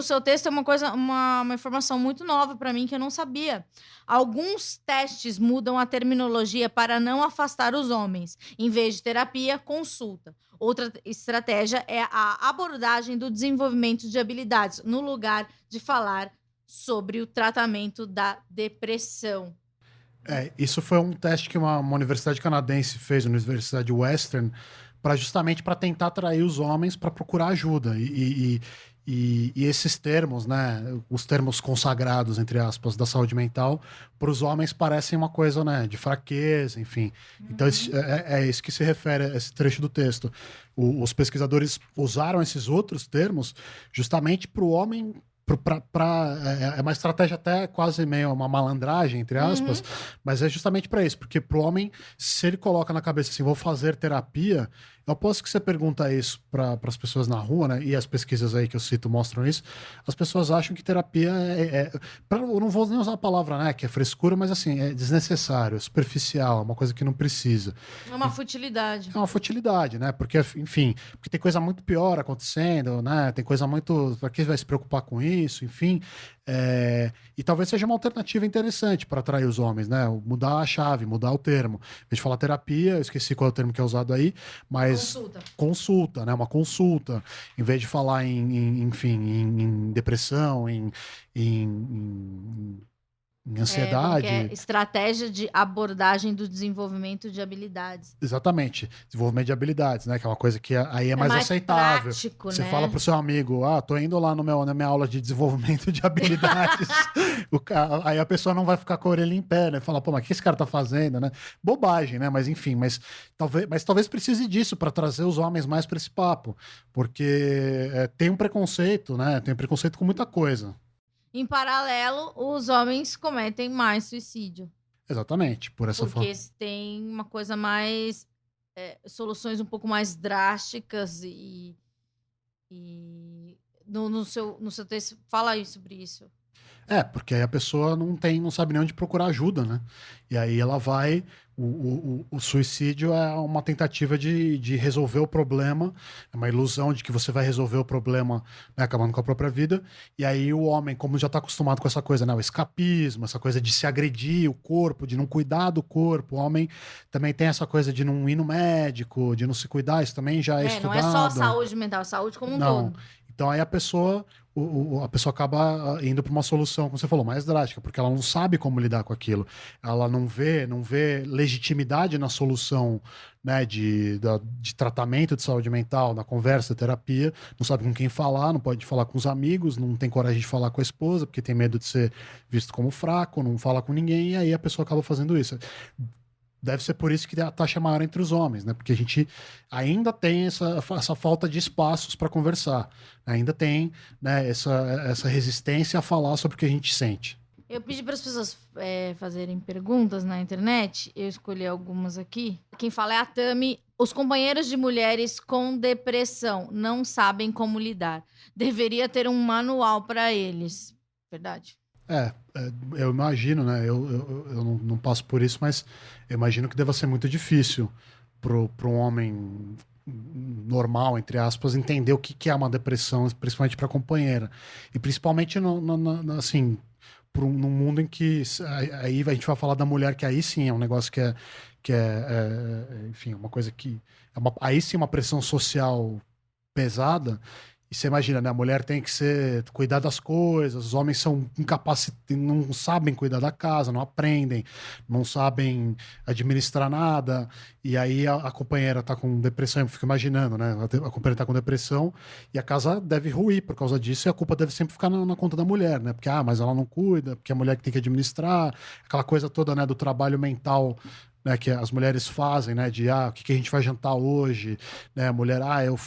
seu texto é uma informação muito nova para mim que eu não sabia. Alguns testes mudam a terminologia para não afastar os homens. Em vez de terapia, consulta. Outra estratégia é a abordagem do desenvolvimento de habilidades, no lugar de falar sobre o tratamento da depressão. Isso foi um teste que uma universidade canadense fez, a Universidade Western, justamente para tentar atrair os homens para procurar ajuda. E E esses termos, né, os termos consagrados, entre aspas, da saúde mental, para os homens parecem uma coisa, né, de fraqueza, enfim. Então, é isso que se refere a esse trecho do texto. Os pesquisadores usaram esses outros termos justamente para o homem. É uma estratégia até quase meio uma malandragem, entre aspas, mas é justamente para isso, porque pro homem, se ele coloca na cabeça assim, vou fazer terapia, eu aposto que você pergunta isso para as pessoas na rua, né, e as pesquisas aí que eu cito mostram isso, as pessoas acham que terapia eu não vou nem usar a palavra, né, que é frescura, mas assim, é desnecessário, é superficial, é uma coisa que não precisa. É uma futilidade. É uma futilidade, né? Porque, enfim, porque tem coisa muito pior acontecendo, né? Tem coisa muito. Para quem vai se preocupar com isso, enfim. E talvez seja uma alternativa interessante para atrair os homens, né? Mudar a chave, mudar o termo. Em vez de falar terapia, eu esqueci qual é o termo que é usado aí, mas. Consulta, né? Uma consulta. Em vez de falar em depressão, em ansiedade. Estratégia de abordagem do desenvolvimento de habilidades. Exatamente. Desenvolvimento de habilidades, né? Que é uma coisa que aí é mais aceitável. Prático, Você né? fala pro seu amigo, tô indo lá na minha aula de desenvolvimento de habilidades. Aí a pessoa não vai ficar com a orelha em pé, né? Fala, pô, mas o que esse cara tá fazendo, né? Bobagem, né? Mas enfim, talvez precise disso para trazer os homens mais para esse papo. Porque tem um preconceito, né? Tem um preconceito com muita coisa. Em paralelo, os homens cometem mais suicídio. Exatamente, por essa forma. Porque tem uma coisa mais... soluções um pouco mais drásticas e no seu texto fala aí sobre isso. Porque aí a pessoa não sabe nem onde procurar ajuda, né? E aí ela vai... O suicídio é uma tentativa de resolver o problema, é uma ilusão de que você vai resolver o problema, né, acabando com a própria vida. E aí o homem, como já está acostumado com essa coisa, né, o escapismo, essa coisa de se agredir o corpo, de não cuidar do corpo, o homem também tem essa coisa de não ir no médico, de não se cuidar, isso também já é estudado. Não é só saúde mental, saúde como um todo. Então aí a pessoa acaba indo para uma solução, como você falou, mais drástica, porque ela não sabe como lidar com aquilo. Ela não vê legitimidade na solução, né, de tratamento de saúde mental, na conversa, terapia, não sabe com quem falar, não pode falar com os amigos, não tem coragem de falar com a esposa, porque tem medo de ser visto como fraco, não fala com ninguém, e aí a pessoa acaba fazendo isso. Deve ser por isso que a taxa é maior entre os homens, né? Porque a gente ainda tem essa falta de espaços para conversar. Ainda tem, né, essa resistência a falar sobre o que a gente sente. Eu pedi para as pessoas fazerem perguntas na internet. Eu escolhi algumas aqui. Quem fala é a Tami. Os companheiros de mulheres com depressão não sabem como lidar. Deveria ter um manual para eles. Verdade? Eu imagino, né? Eu não passo por isso, mas eu imagino que deva ser muito difícil para um homem normal, entre aspas, entender o que é uma depressão, principalmente para a companheira. E principalmente, assim, num mundo em que... Aí a gente vai falar da mulher, que aí sim é um negócio que enfim, uma coisa que... aí sim uma pressão social pesada. E você imagina, né? A mulher tem que cuidar das coisas, os homens são incapacitados, não sabem cuidar da casa, não aprendem, não sabem administrar nada. E aí a companheira tá com depressão, eu fico imaginando, né? A companheira tá com depressão e a casa deve ruir por causa disso, e a culpa deve sempre ficar na conta da mulher, né? Porque, mas ela não cuida, porque é a mulher que tem que administrar, aquela coisa toda, né, do trabalho mental, né, que as mulheres fazem, né, de o que a gente vai jantar hoje, né, a mulher,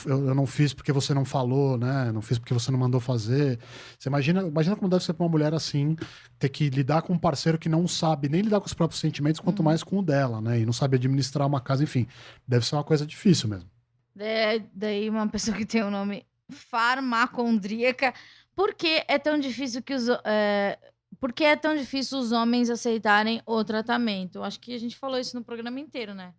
eu não fiz porque você não falou, né, não fiz porque você não mandou fazer. Você imagina como deve ser para uma mulher assim, ter que lidar com um parceiro que não sabe nem lidar com os próprios sentimentos, quanto mais com o dela, né, e não sabe administrar uma casa, enfim, deve ser uma coisa difícil mesmo. Daí uma pessoa que tem o nome farmacondríaca, por que é tão difícil por que é tão difícil os homens aceitarem o tratamento? Acho que a gente falou isso no programa inteiro, né?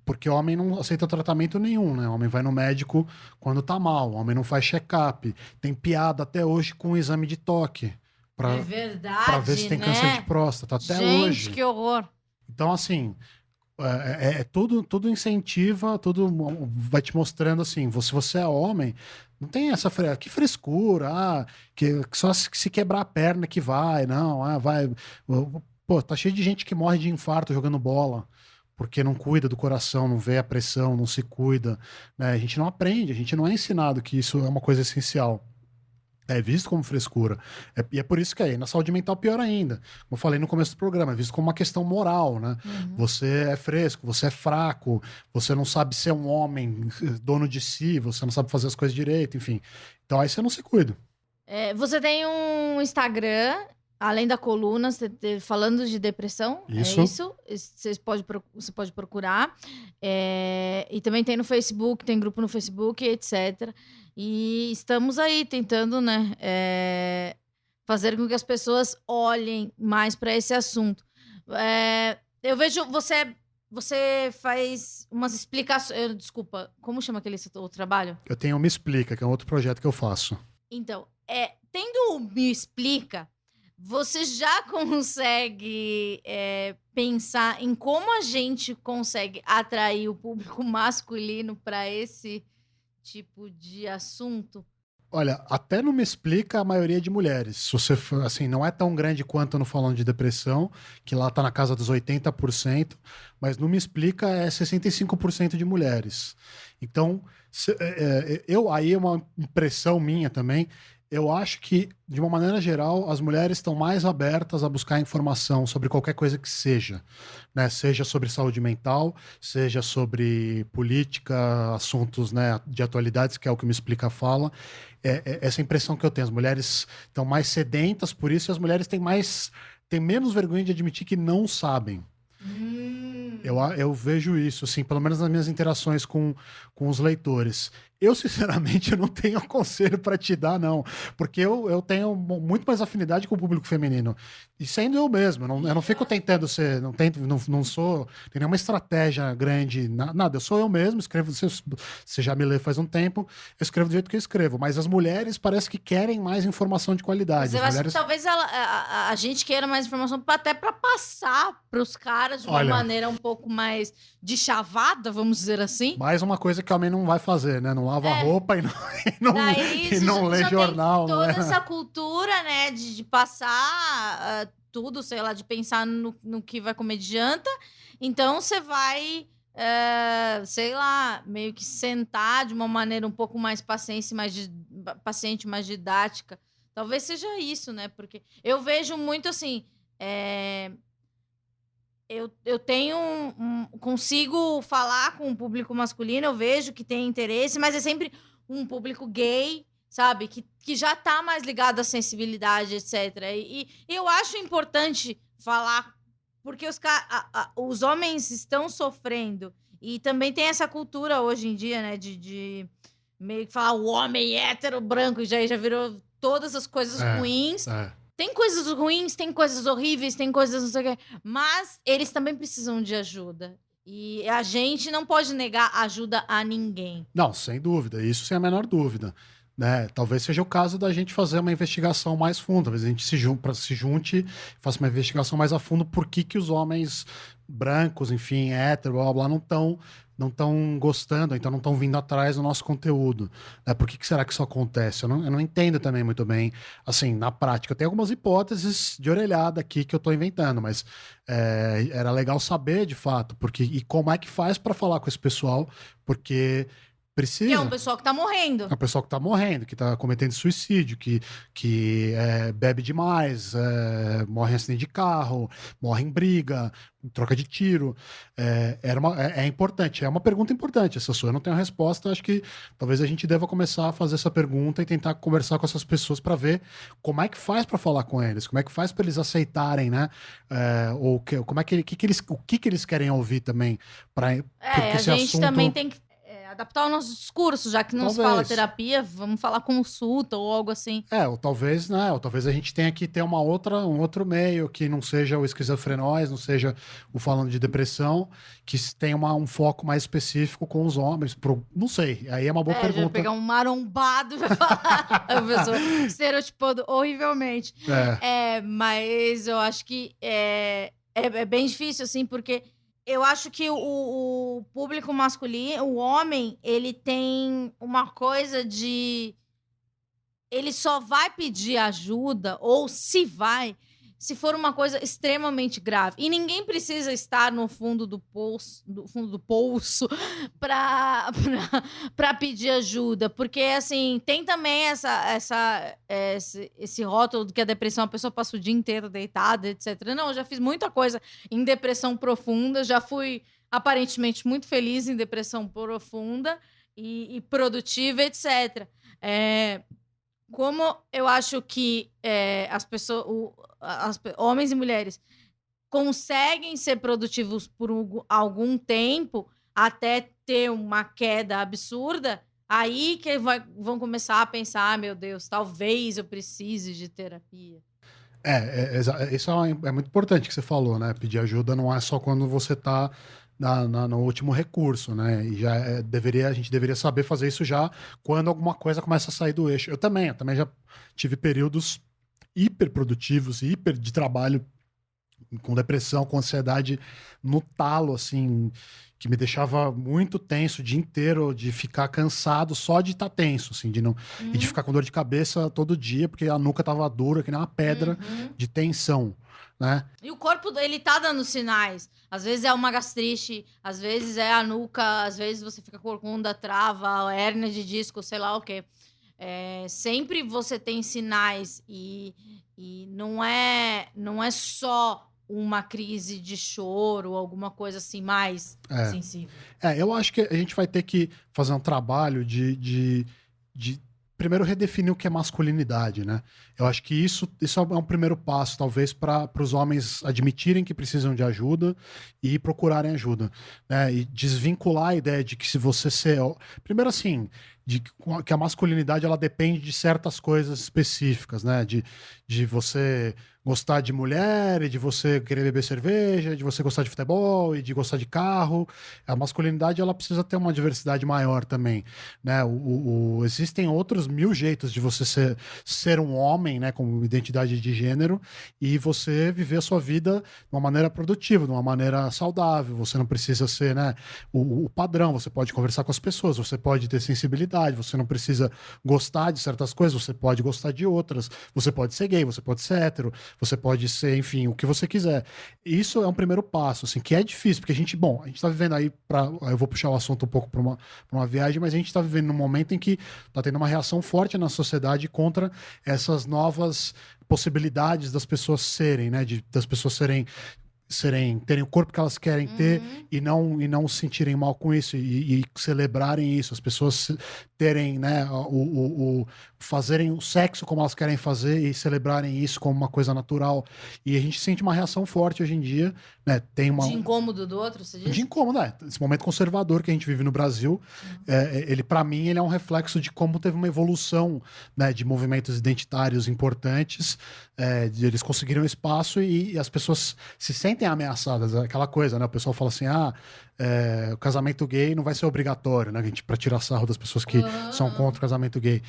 Porque o homem não aceita tratamento nenhum, né? O homem vai no médico quando tá mal, o homem não faz check-up. Tem piada até hoje com o exame de toque. É verdade, pra ver se tem câncer de próstata, até hoje. Gente, que horror! Então, assim, tudo incentiva, tudo vai te mostrando assim, se você é homem, não tem essa que frescura, que só se quebrar a perna que vai, não, vai. Pô, tá cheio de gente que morre de infarto jogando bola, porque não cuida do coração, não vê a pressão, não se cuida, né? A gente não aprende, a gente não é ensinado que isso é uma coisa essencial. É visto como frescura. E é por isso que aí na saúde mental pior ainda. Como eu falei no começo do programa, é visto como uma questão moral, né? Você é fresco, você é fraco, você não sabe ser um homem dono de si, você não sabe fazer as coisas direito, enfim. Então aí você não se cuida. Você tem um Instagram, além da coluna, falando de depressão. Isso. É isso? Você pode procurar. E também tem no Facebook, tem grupo no Facebook, etc. E estamos aí tentando, né, fazer com que as pessoas olhem mais para esse assunto. Eu vejo você faz umas explicações. Desculpa, como chama aquele outro trabalho? Eu tenho o Me Explica, que é um outro projeto que eu faço. Então, tendo o Me Explica, você já consegue pensar em como a gente consegue atrair o público masculino para esse tipo de assunto? Olha, até não Me Explica a maioria é de mulheres. Se você assim, não é tão grande quanto no Falando de Depressão, que lá tá na casa dos 80%, mas no Me Explica é 65% de mulheres. Então, aí é uma impressão minha também. Eu acho que, de uma maneira geral, as mulheres estão mais abertas a buscar informação sobre qualquer coisa que seja, né? Seja sobre saúde mental, seja sobre política, assuntos, né, de atualidades, que é o que o Me Explica fala. Essa impressão que eu tenho. As mulheres estão mais sedentas por isso, e as mulheres têm menos vergonha de admitir que não sabem. Eu vejo isso, assim, pelo menos nas minhas interações com os leitores. Eu, sinceramente, eu não tenho conselho para te dar, não. Porque eu tenho muito mais afinidade com o público feminino. E sendo eu mesmo. Eu não fico tentando ser... Não sou... Tem nenhuma estratégia grande, nada. Eu sou eu mesmo, escrevo... Você já me lê faz um tempo. Eu escrevo do jeito que eu escrevo. Mas as mulheres parece que querem mais informação de qualidade. Eu acho que talvez a gente queira mais informação até para passar para os caras de uma maneira um pouco mais de chavada, vamos dizer assim. Mais uma coisa que o homem não vai fazer, né? Não lava roupa e não lê jornal. Tem toda essa cultura, né, de passar tudo, sei lá, de pensar no que vai comer de janta. Então, você vai, sei lá, meio que sentar de uma maneira um pouco mais paciente, mais didática. Talvez seja isso, né? Porque eu vejo muito assim... Eu tenho consigo falar com o público masculino, eu vejo que tem interesse, mas é sempre um público gay, sabe? Que já tá mais ligado à sensibilidade, etc. E eu acho importante falar, porque os homens estão sofrendo. E também tem essa cultura hoje em dia, né? De meio que falar o homem hétero, branco, já virou todas as coisas ruins. Tem coisas ruins, tem coisas horríveis, tem coisas não sei o quê. Mas eles também precisam de ajuda. E a gente não pode negar ajuda a ninguém. Não, sem dúvida. Isso sem a menor dúvida. Né? Talvez seja o caso da gente fazer uma investigação mais funda. Talvez a gente se junte e faça uma investigação mais a fundo por que os homens brancos, enfim, hétero, blá, blá, não estão gostando, então não estão vindo atrás do nosso conteúdo. Né? Por que será que isso acontece? Eu não entendo também muito bem, assim, na prática. Eu tenho algumas hipóteses de orelhada aqui que eu estou inventando, mas era legal saber, de fato, e como é que faz para falar com esse pessoal, porque... Precisa. Que é um pessoal que tá morrendo. É um pessoal que tá morrendo, que tá cometendo suicídio, que bebe demais, morre em acidente de carro, morre em briga, em troca de tiro. É importante, é uma pergunta importante essa sua. Eu não tenho a resposta, acho que talvez a gente deva começar a fazer essa pergunta e tentar conversar com essas pessoas para ver como é que faz para falar com eles, como é que faz para eles aceitarem, né? O que eles querem ouvir também. A gente também tem que adaptar o nosso discurso, já que não se fala terapia, vamos falar consulta ou algo assim. Ou talvez a gente tenha que ter um outro meio que não seja o esquizofrenóis, não seja o falando de depressão, que tenha um foco mais específico com os homens. Não sei, aí é uma boa pergunta. Já pegar um marombado e vai falar a pessoa estereotipando horrivelmente. Mas eu acho que é bem difícil, assim, porque eu acho que o público masculino, o homem, ele tem uma coisa de... Ele só vai pedir ajuda, ou se vai, se for uma coisa extremamente grave. E ninguém precisa estar no fundo do poço para pedir ajuda. Porque, assim, tem também esse rótulo de que a depressão, a pessoa passa o dia inteiro deitada, etc. Não, eu já fiz muita coisa em depressão profunda, já fui aparentemente muito feliz em depressão profunda e produtiva, etc. Como eu acho que as pessoas, homens e mulheres, conseguem ser produtivos por algum tempo até ter uma queda absurda, aí que vão começar a pensar, meu Deus, talvez eu precise de terapia. Isso é muito importante que você falou, né? Pedir ajuda não é só quando você está no último recurso, né? E a gente deveria saber fazer isso já quando alguma coisa começa a sair do eixo. Eu também já tive períodos hiper produtivos, hiper de trabalho, com depressão, com ansiedade no talo, assim, que me deixava muito tenso o dia inteiro, de ficar cansado só de estar tenso, assim, e de ficar com dor de cabeça todo dia, porque a nuca tava dura, que nem uma pedra de tensão, né? E o corpo, ele tá dando sinais. Às vezes é uma gastrite, às vezes é a nuca, às vezes você fica corcunda, trava, hérnia de disco, sei lá o quê. Sempre você tem sinais e não é só uma crise de choro, alguma coisa assim mais sensível. Eu acho que a gente vai ter que fazer um trabalho de primeiro redefinir o que é masculinidade, né? Eu acho que isso é um primeiro passo, talvez, para os homens admitirem que precisam de ajuda e procurarem ajuda, né? E desvincular a ideia de que se você ser... Primeiro, assim, que a masculinidade ela depende de certas coisas específicas, né? De você gostar de mulher, e de você querer beber cerveja, de você gostar de futebol e de gostar de carro. A masculinidade ela precisa ter uma diversidade maior também, né? Existem outros 1000 jeitos de você ser um homem, né, com identidade de gênero, e você viver a sua vida de uma maneira produtiva, de uma maneira saudável. Você não precisa ser, né, o padrão. Você pode conversar com as pessoas, você pode ter sensibilidade, você não precisa gostar de certas coisas, você pode gostar de outras. Você pode ser gay, você pode ser hétero, você pode ser, enfim, o que você quiser. Isso é um primeiro passo, assim, que é difícil, porque a gente tá vivendo aí, eu vou puxar o assunto um pouco para uma viagem, mas a gente tá vivendo num momento em que tá tendo uma reação forte na sociedade contra essas novas possibilidades das pessoas serem, né, das pessoas terem o corpo que elas querem ter e não se sentirem mal com isso e celebrarem isso, as pessoas terem, né, fazerem o sexo como elas querem fazer e celebrarem isso como uma coisa natural. E a gente sente uma reação forte hoje em dia, né? Tem de incômodo do outro, você diz? De incômodo, né? Esse momento conservador que a gente vive no Brasil, ele, para mim, ele é um reflexo de como teve uma evolução, né, de movimentos identitários importantes, eles conseguiram espaço e as pessoas se sentem ameaçadas, aquela coisa, né? O pessoal fala assim, o casamento gay não vai ser obrigatório, né? Para tirar sarro das pessoas que são contra o casamento gay.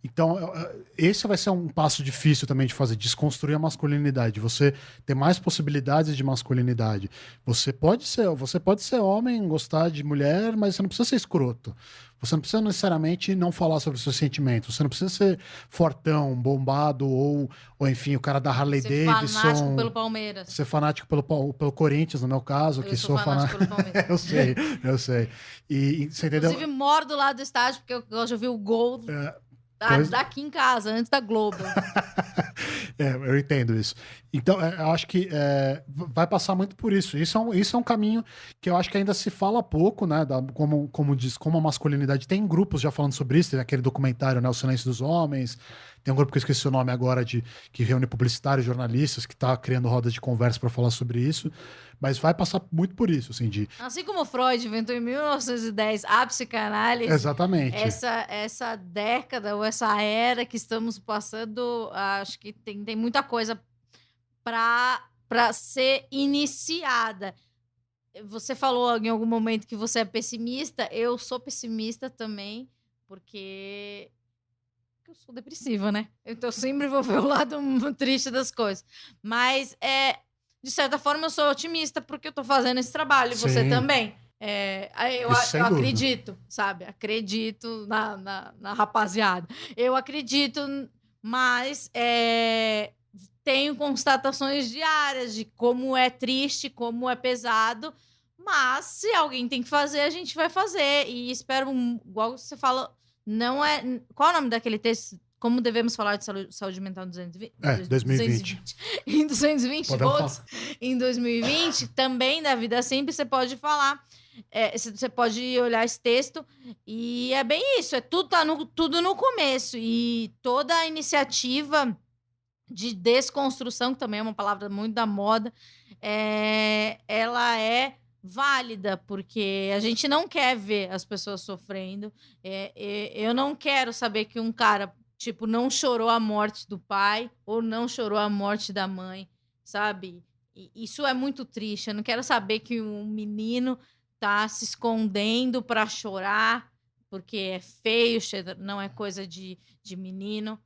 Então, esse vai ser um passo difícil também de fazer, desconstruir a masculinidade, você ter mais possibilidades de masculinidade. Você pode ser homem, gostar de mulher, mas você não precisa ser escroto. Você não precisa necessariamente não falar sobre os seus sentimentos. Você não precisa ser fortão, bombado ou enfim, o cara da Harley Davidson. Ser fanático pelo Palmeiras. Ser fanático pelo Corinthians, no meu caso. Eu sou fanático pelo Palmeiras. Eu sei. E você entendeu? Inclusive, moro do lado do estádio, porque eu gosto de ouvir o gol daqui em casa, antes da Globo. Eu entendo isso. Então, eu acho que vai passar muito por isso. Isso é um caminho que eu acho que ainda se fala pouco, né? Como a masculinidade. Tem grupos já falando sobre isso, tem aquele documentário, né, O Silêncio dos Homens. Tem um grupo que eu esqueci o nome agora, que reúne publicitários, jornalistas, que está criando rodas de conversa para falar sobre isso. Mas vai passar muito por isso, assim, Assim como Freud inventou em 1910 a psicanálise. Exatamente. Essa década ou essa era que estamos passando, acho que tem muita coisa para ser iniciada. Você falou em algum momento que você é pessimista. Eu sou pessimista também, porque eu sou depressiva, né? Então eu sempre vou ver o lado triste das coisas. Mas, de certa forma, eu sou otimista porque eu tô fazendo esse trabalho. E você também. Eu acredito, sabe? Acredito na rapaziada. Eu acredito, mas tenho constatações diárias de como é triste, como é pesado, mas se alguém tem que fazer, a gente vai fazer. E espero, igual você fala, não é... Qual é o nome daquele texto? Como devemos falar de saúde mental em 220? 2020. Em 220 Podemos volts. Em 2020, também da Vida Simples, você pode falar. Você pode olhar esse texto e é bem isso. Tudo no começo. E toda a iniciativa de desconstrução, que também é uma palavra muito da moda, ela é válida, porque a gente não quer ver as pessoas sofrendo. Eu não quero saber que um cara, tipo, não chorou a morte do pai ou não chorou a morte da mãe, sabe? Isso é muito triste. Eu não quero saber que um menino tá se escondendo para chorar, porque é feio, não é coisa de menino.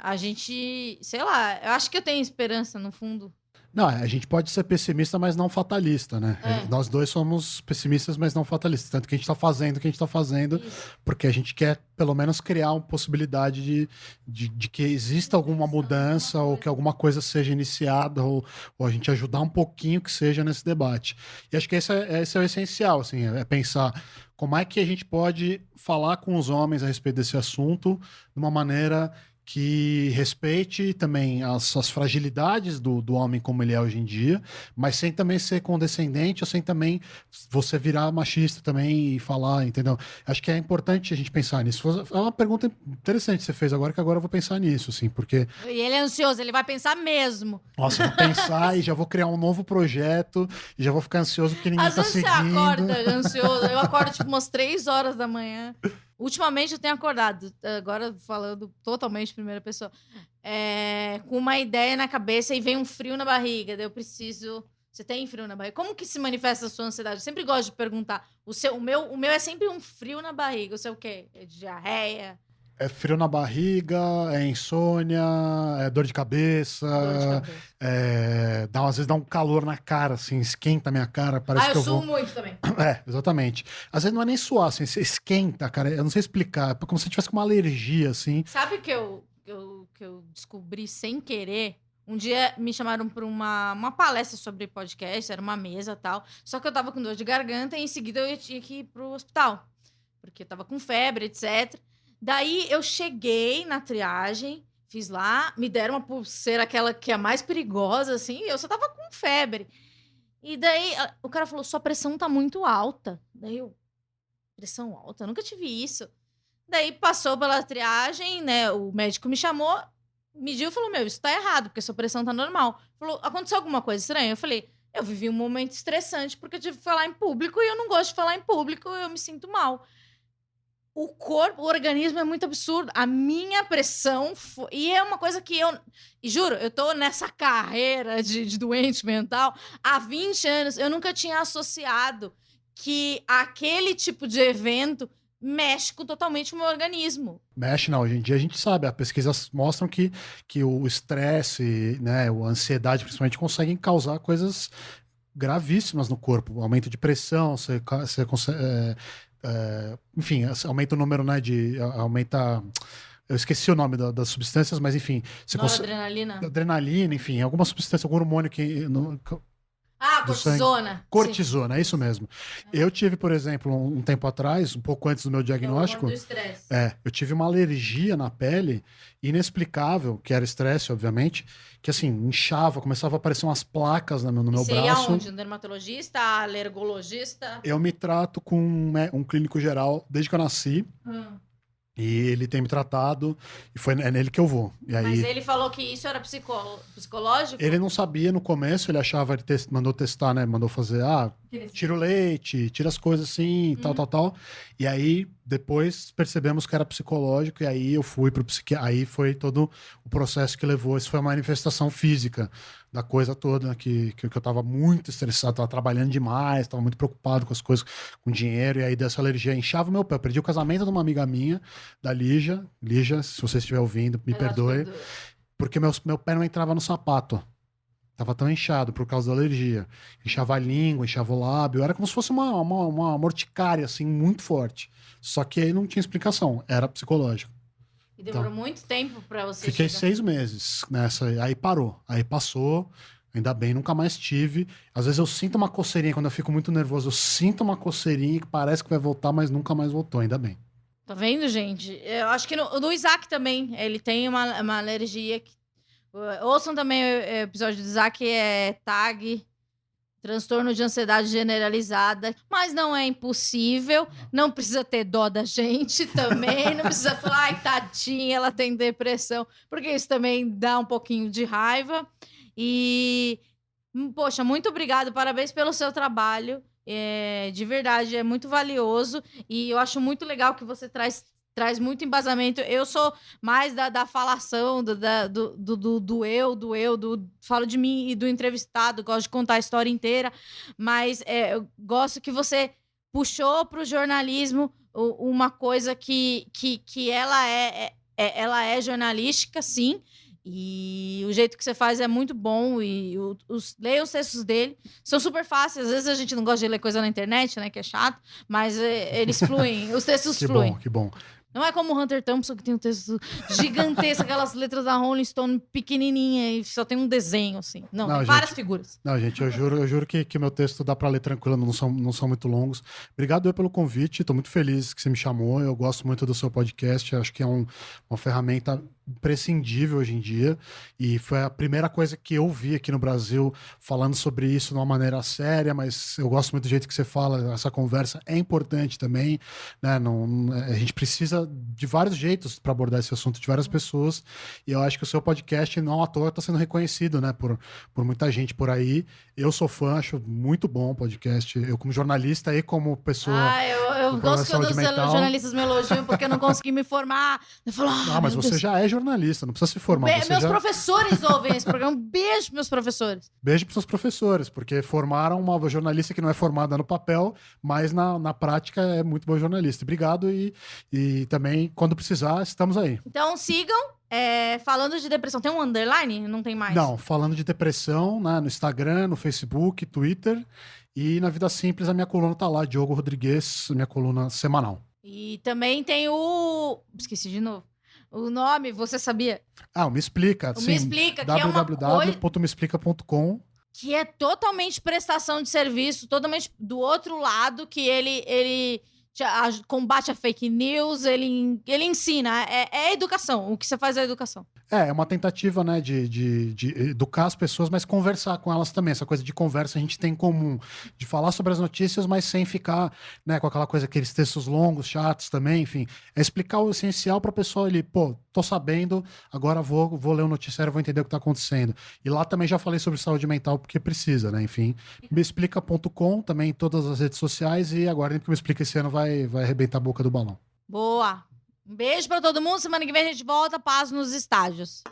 A gente, sei lá, eu acho que eu tenho esperança no fundo. Não, a gente pode ser pessimista, mas não fatalista, né? Nós dois somos pessimistas, mas não fatalistas. Tanto que a gente tá fazendo o que a gente tá fazendo, porque a gente quer, pelo menos, criar uma possibilidade de que exista alguma mudança ou que alguma coisa seja iniciada ou a gente ajudar um pouquinho que seja nesse debate. E acho que esse é o essencial, assim, é pensar como é que a gente pode falar com os homens a respeito desse assunto de uma maneira que respeite também as fragilidades do homem como ele é hoje em dia, mas sem também ser condescendente ou sem também você virar machista também e falar, entendeu? Acho que é importante a gente pensar nisso. É uma pergunta interessante que você fez agora, que agora eu vou pensar nisso, assim, porque... E ele é ansioso, ele vai pensar mesmo. Nossa, eu vou pensar e já vou criar um novo projeto e já vou ficar ansioso porque ninguém tá seguindo. Às vezes você acorda ansioso, eu acordo tipo umas 3 horas da manhã. Ultimamente eu tenho acordado, agora falando totalmente em primeira pessoa, com uma ideia na cabeça e vem um frio na barriga, daí eu preciso... Você tem frio na barriga? Como que se manifesta a sua ansiedade? Eu sempre gosto de perguntar. O meu é sempre um frio na barriga. O seu o quê? É diarreia? É frio na barriga, é insônia, é dor de cabeça. Às vezes dá um calor na cara, assim, esquenta a minha cara. Parece que eu suo vou... muito também. Exatamente. Às vezes não é nem suar, assim, esquenta, cara. Eu não sei explicar. É como se tivesse com uma alergia, assim. Sabe o que eu descobri sem querer? Um dia me chamaram para uma palestra sobre podcast, era uma mesa e tal. Só que eu tava com dor de garganta e em seguida eu tinha que ir pro hospital. Porque eu tava com febre, etc. Daí eu cheguei na triagem, fiz lá, me deram uma pulseira, aquela que é a mais perigosa, assim, e eu só tava com febre. E daí o cara falou, sua pressão tá muito alta. Daí eu, pressão alta? Eu nunca tive isso. Daí passou pela triagem, né, o médico me chamou, mediu e falou, isso tá errado, porque sua pressão tá normal. Falou, aconteceu alguma coisa estranha? Eu falei, eu vivi um momento estressante porque eu tive que falar em público e eu não gosto de falar em público, eu me sinto mal. O organismo é muito absurdo. A minha pressão e é uma coisa que e juro, eu tô nessa carreira de doente mental há 20 anos. Eu nunca tinha associado que aquele tipo de evento mexe totalmente com o meu organismo. Mexe, não. Hoje em dia a gente sabe, as pesquisas mostram que o estresse, né, a ansiedade principalmente, conseguem causar coisas gravíssimas no corpo. Aumento de pressão, você consegue... enfim, aumenta o número, né, aumenta... Eu esqueci o nome das substâncias, mas enfim... Adrenalina? Adrenalina, enfim, alguma substância, algum hormônio que... cortisona. Cortisona, é isso mesmo. Eu tive, por exemplo, um tempo atrás, um pouco antes do meu diagnóstico... do estresse. Eu tive uma alergia na pele inexplicável, que era estresse, obviamente, que assim, inchava, começava a aparecer umas placas no meu braço. Você ia aonde? Um dermatologista, alergologista? Eu me trato com um clínico geral desde que eu nasci. E ele tem me tratado, e é nele que eu vou. E aí, mas ele falou que isso era psicológico? Ele não sabia no começo, ele achava, ele mandou testar, né? Mandou fazer, tira o leite, tira as coisas assim, tal. E aí, depois percebemos que era psicológico, e aí eu fui pro psiquiatra. Aí foi todo o processo que levou. Isso foi uma manifestação física da coisa toda, né, que eu tava muito estressado, tava trabalhando demais, tava muito preocupado com as coisas, com dinheiro, e aí dessa alergia inchava o meu pé. Eu perdi o casamento de uma amiga minha, da Lígia. Lígia, se você estiver ouvindo, me perdoe. Porque meu pé não entrava no sapato. Tava tão inchado por causa da alergia. Inchava a língua, inchava o lábio. Era como se fosse uma morticária, assim, muito forte. Só que aí não tinha explicação. Era psicológico. E demorou muito tempo pra você Fiquei chegar. 6 meses nessa, aí parou, aí passou, ainda bem, nunca mais tive. Às vezes eu sinto uma coceirinha, quando eu fico muito nervoso, eu sinto uma coceirinha que parece que vai voltar, mas nunca mais voltou, ainda bem. Tá vendo, gente? Eu acho que no Isaac também, ele tem uma alergia. Ouçam também o episódio do Isaac, é TAG, transtorno de ansiedade generalizada. Mas não é impossível, não precisa ter dó da gente também, não precisa falar, ai, tadinha, ela tem depressão, porque isso também dá um pouquinho de raiva. E, poxa, muito obrigado, parabéns pelo seu trabalho. De verdade, é muito valioso e eu acho muito legal que você traz muito embasamento. Eu sou mais da falação, do eu, falo de mim e do entrevistado, gosto de contar a história inteira, mas eu gosto que você puxou para o jornalismo uma coisa que ela é jornalística, sim. E o jeito que você faz é muito bom. E leia os textos dele. São super fáceis. Às vezes a gente não gosta de ler coisa na internet, né? Que é chato. Mas eles fluem. Os textos fluem. Que bom. Não é como o Hunter Thompson, que tem um texto gigantesco, aquelas letras da Rolling Stone pequenininha e só tem um desenho, assim. Não, tem várias figuras. Não, gente, eu juro que o meu texto dá pra ler tranquilo, não são muito longos. Obrigado eu pelo convite, tô muito feliz que você me chamou. Eu gosto muito do seu podcast, acho que é uma ferramenta imprescindível hoje em dia, e foi a primeira coisa que eu vi aqui no Brasil falando sobre isso de uma maneira séria, mas eu gosto muito do jeito que você fala, essa conversa é importante também, né? A gente precisa de vários jeitos para abordar esse assunto de várias pessoas, e eu acho que o seu podcast não à toa está sendo reconhecido, né, por muita gente por aí. Eu sou fã, acho muito bom o podcast, eu como jornalista e como pessoa. Eu gosto quando os jornalistas me elogiam porque eu não consegui me formar. Eu falo, mas você já é jornalista, não precisa se formar. Meus professores ouvem esse programa. Um beijo pros meus professores. Beijo pros seus professores, porque formaram uma jornalista que não é formada no papel, mas na prática é muito boa jornalista. Obrigado e também, quando precisar, estamos aí. Então sigam. Falando de depressão, tem um underline? Não tem mais? Não, falando de depressão, né, no Instagram, no Facebook, Twitter e na Vida Simples a minha coluna tá lá, Diogo Rodrigues, minha coluna semanal. E também tem esqueci de novo. O nome, você sabia? O Me Explica. Me Explica, que é www.meexplica.com. Que é totalmente prestação de serviço, totalmente do outro lado, que ele combate a fake news, ele ensina. É educação. O que você faz é educação. É uma tentativa, né, de educar as pessoas, mas conversar com elas também. Essa coisa de conversa a gente tem em comum, de falar sobre as notícias, mas sem ficar, né, com aquela coisa, aqueles textos longos, chatos também, enfim. É explicar o essencial para a pessoa, tô sabendo, agora vou ler o noticiário, vou entender o que está acontecendo. E lá também já falei sobre saúde mental, porque precisa, né, enfim. Meexplica.com, também em todas as redes sociais, e aguardem que o Me Explica esse ano vai arrebentar a boca do balão. Boa! Um beijo pra todo mundo. Semana que vem a gente volta. Paz nos estágios.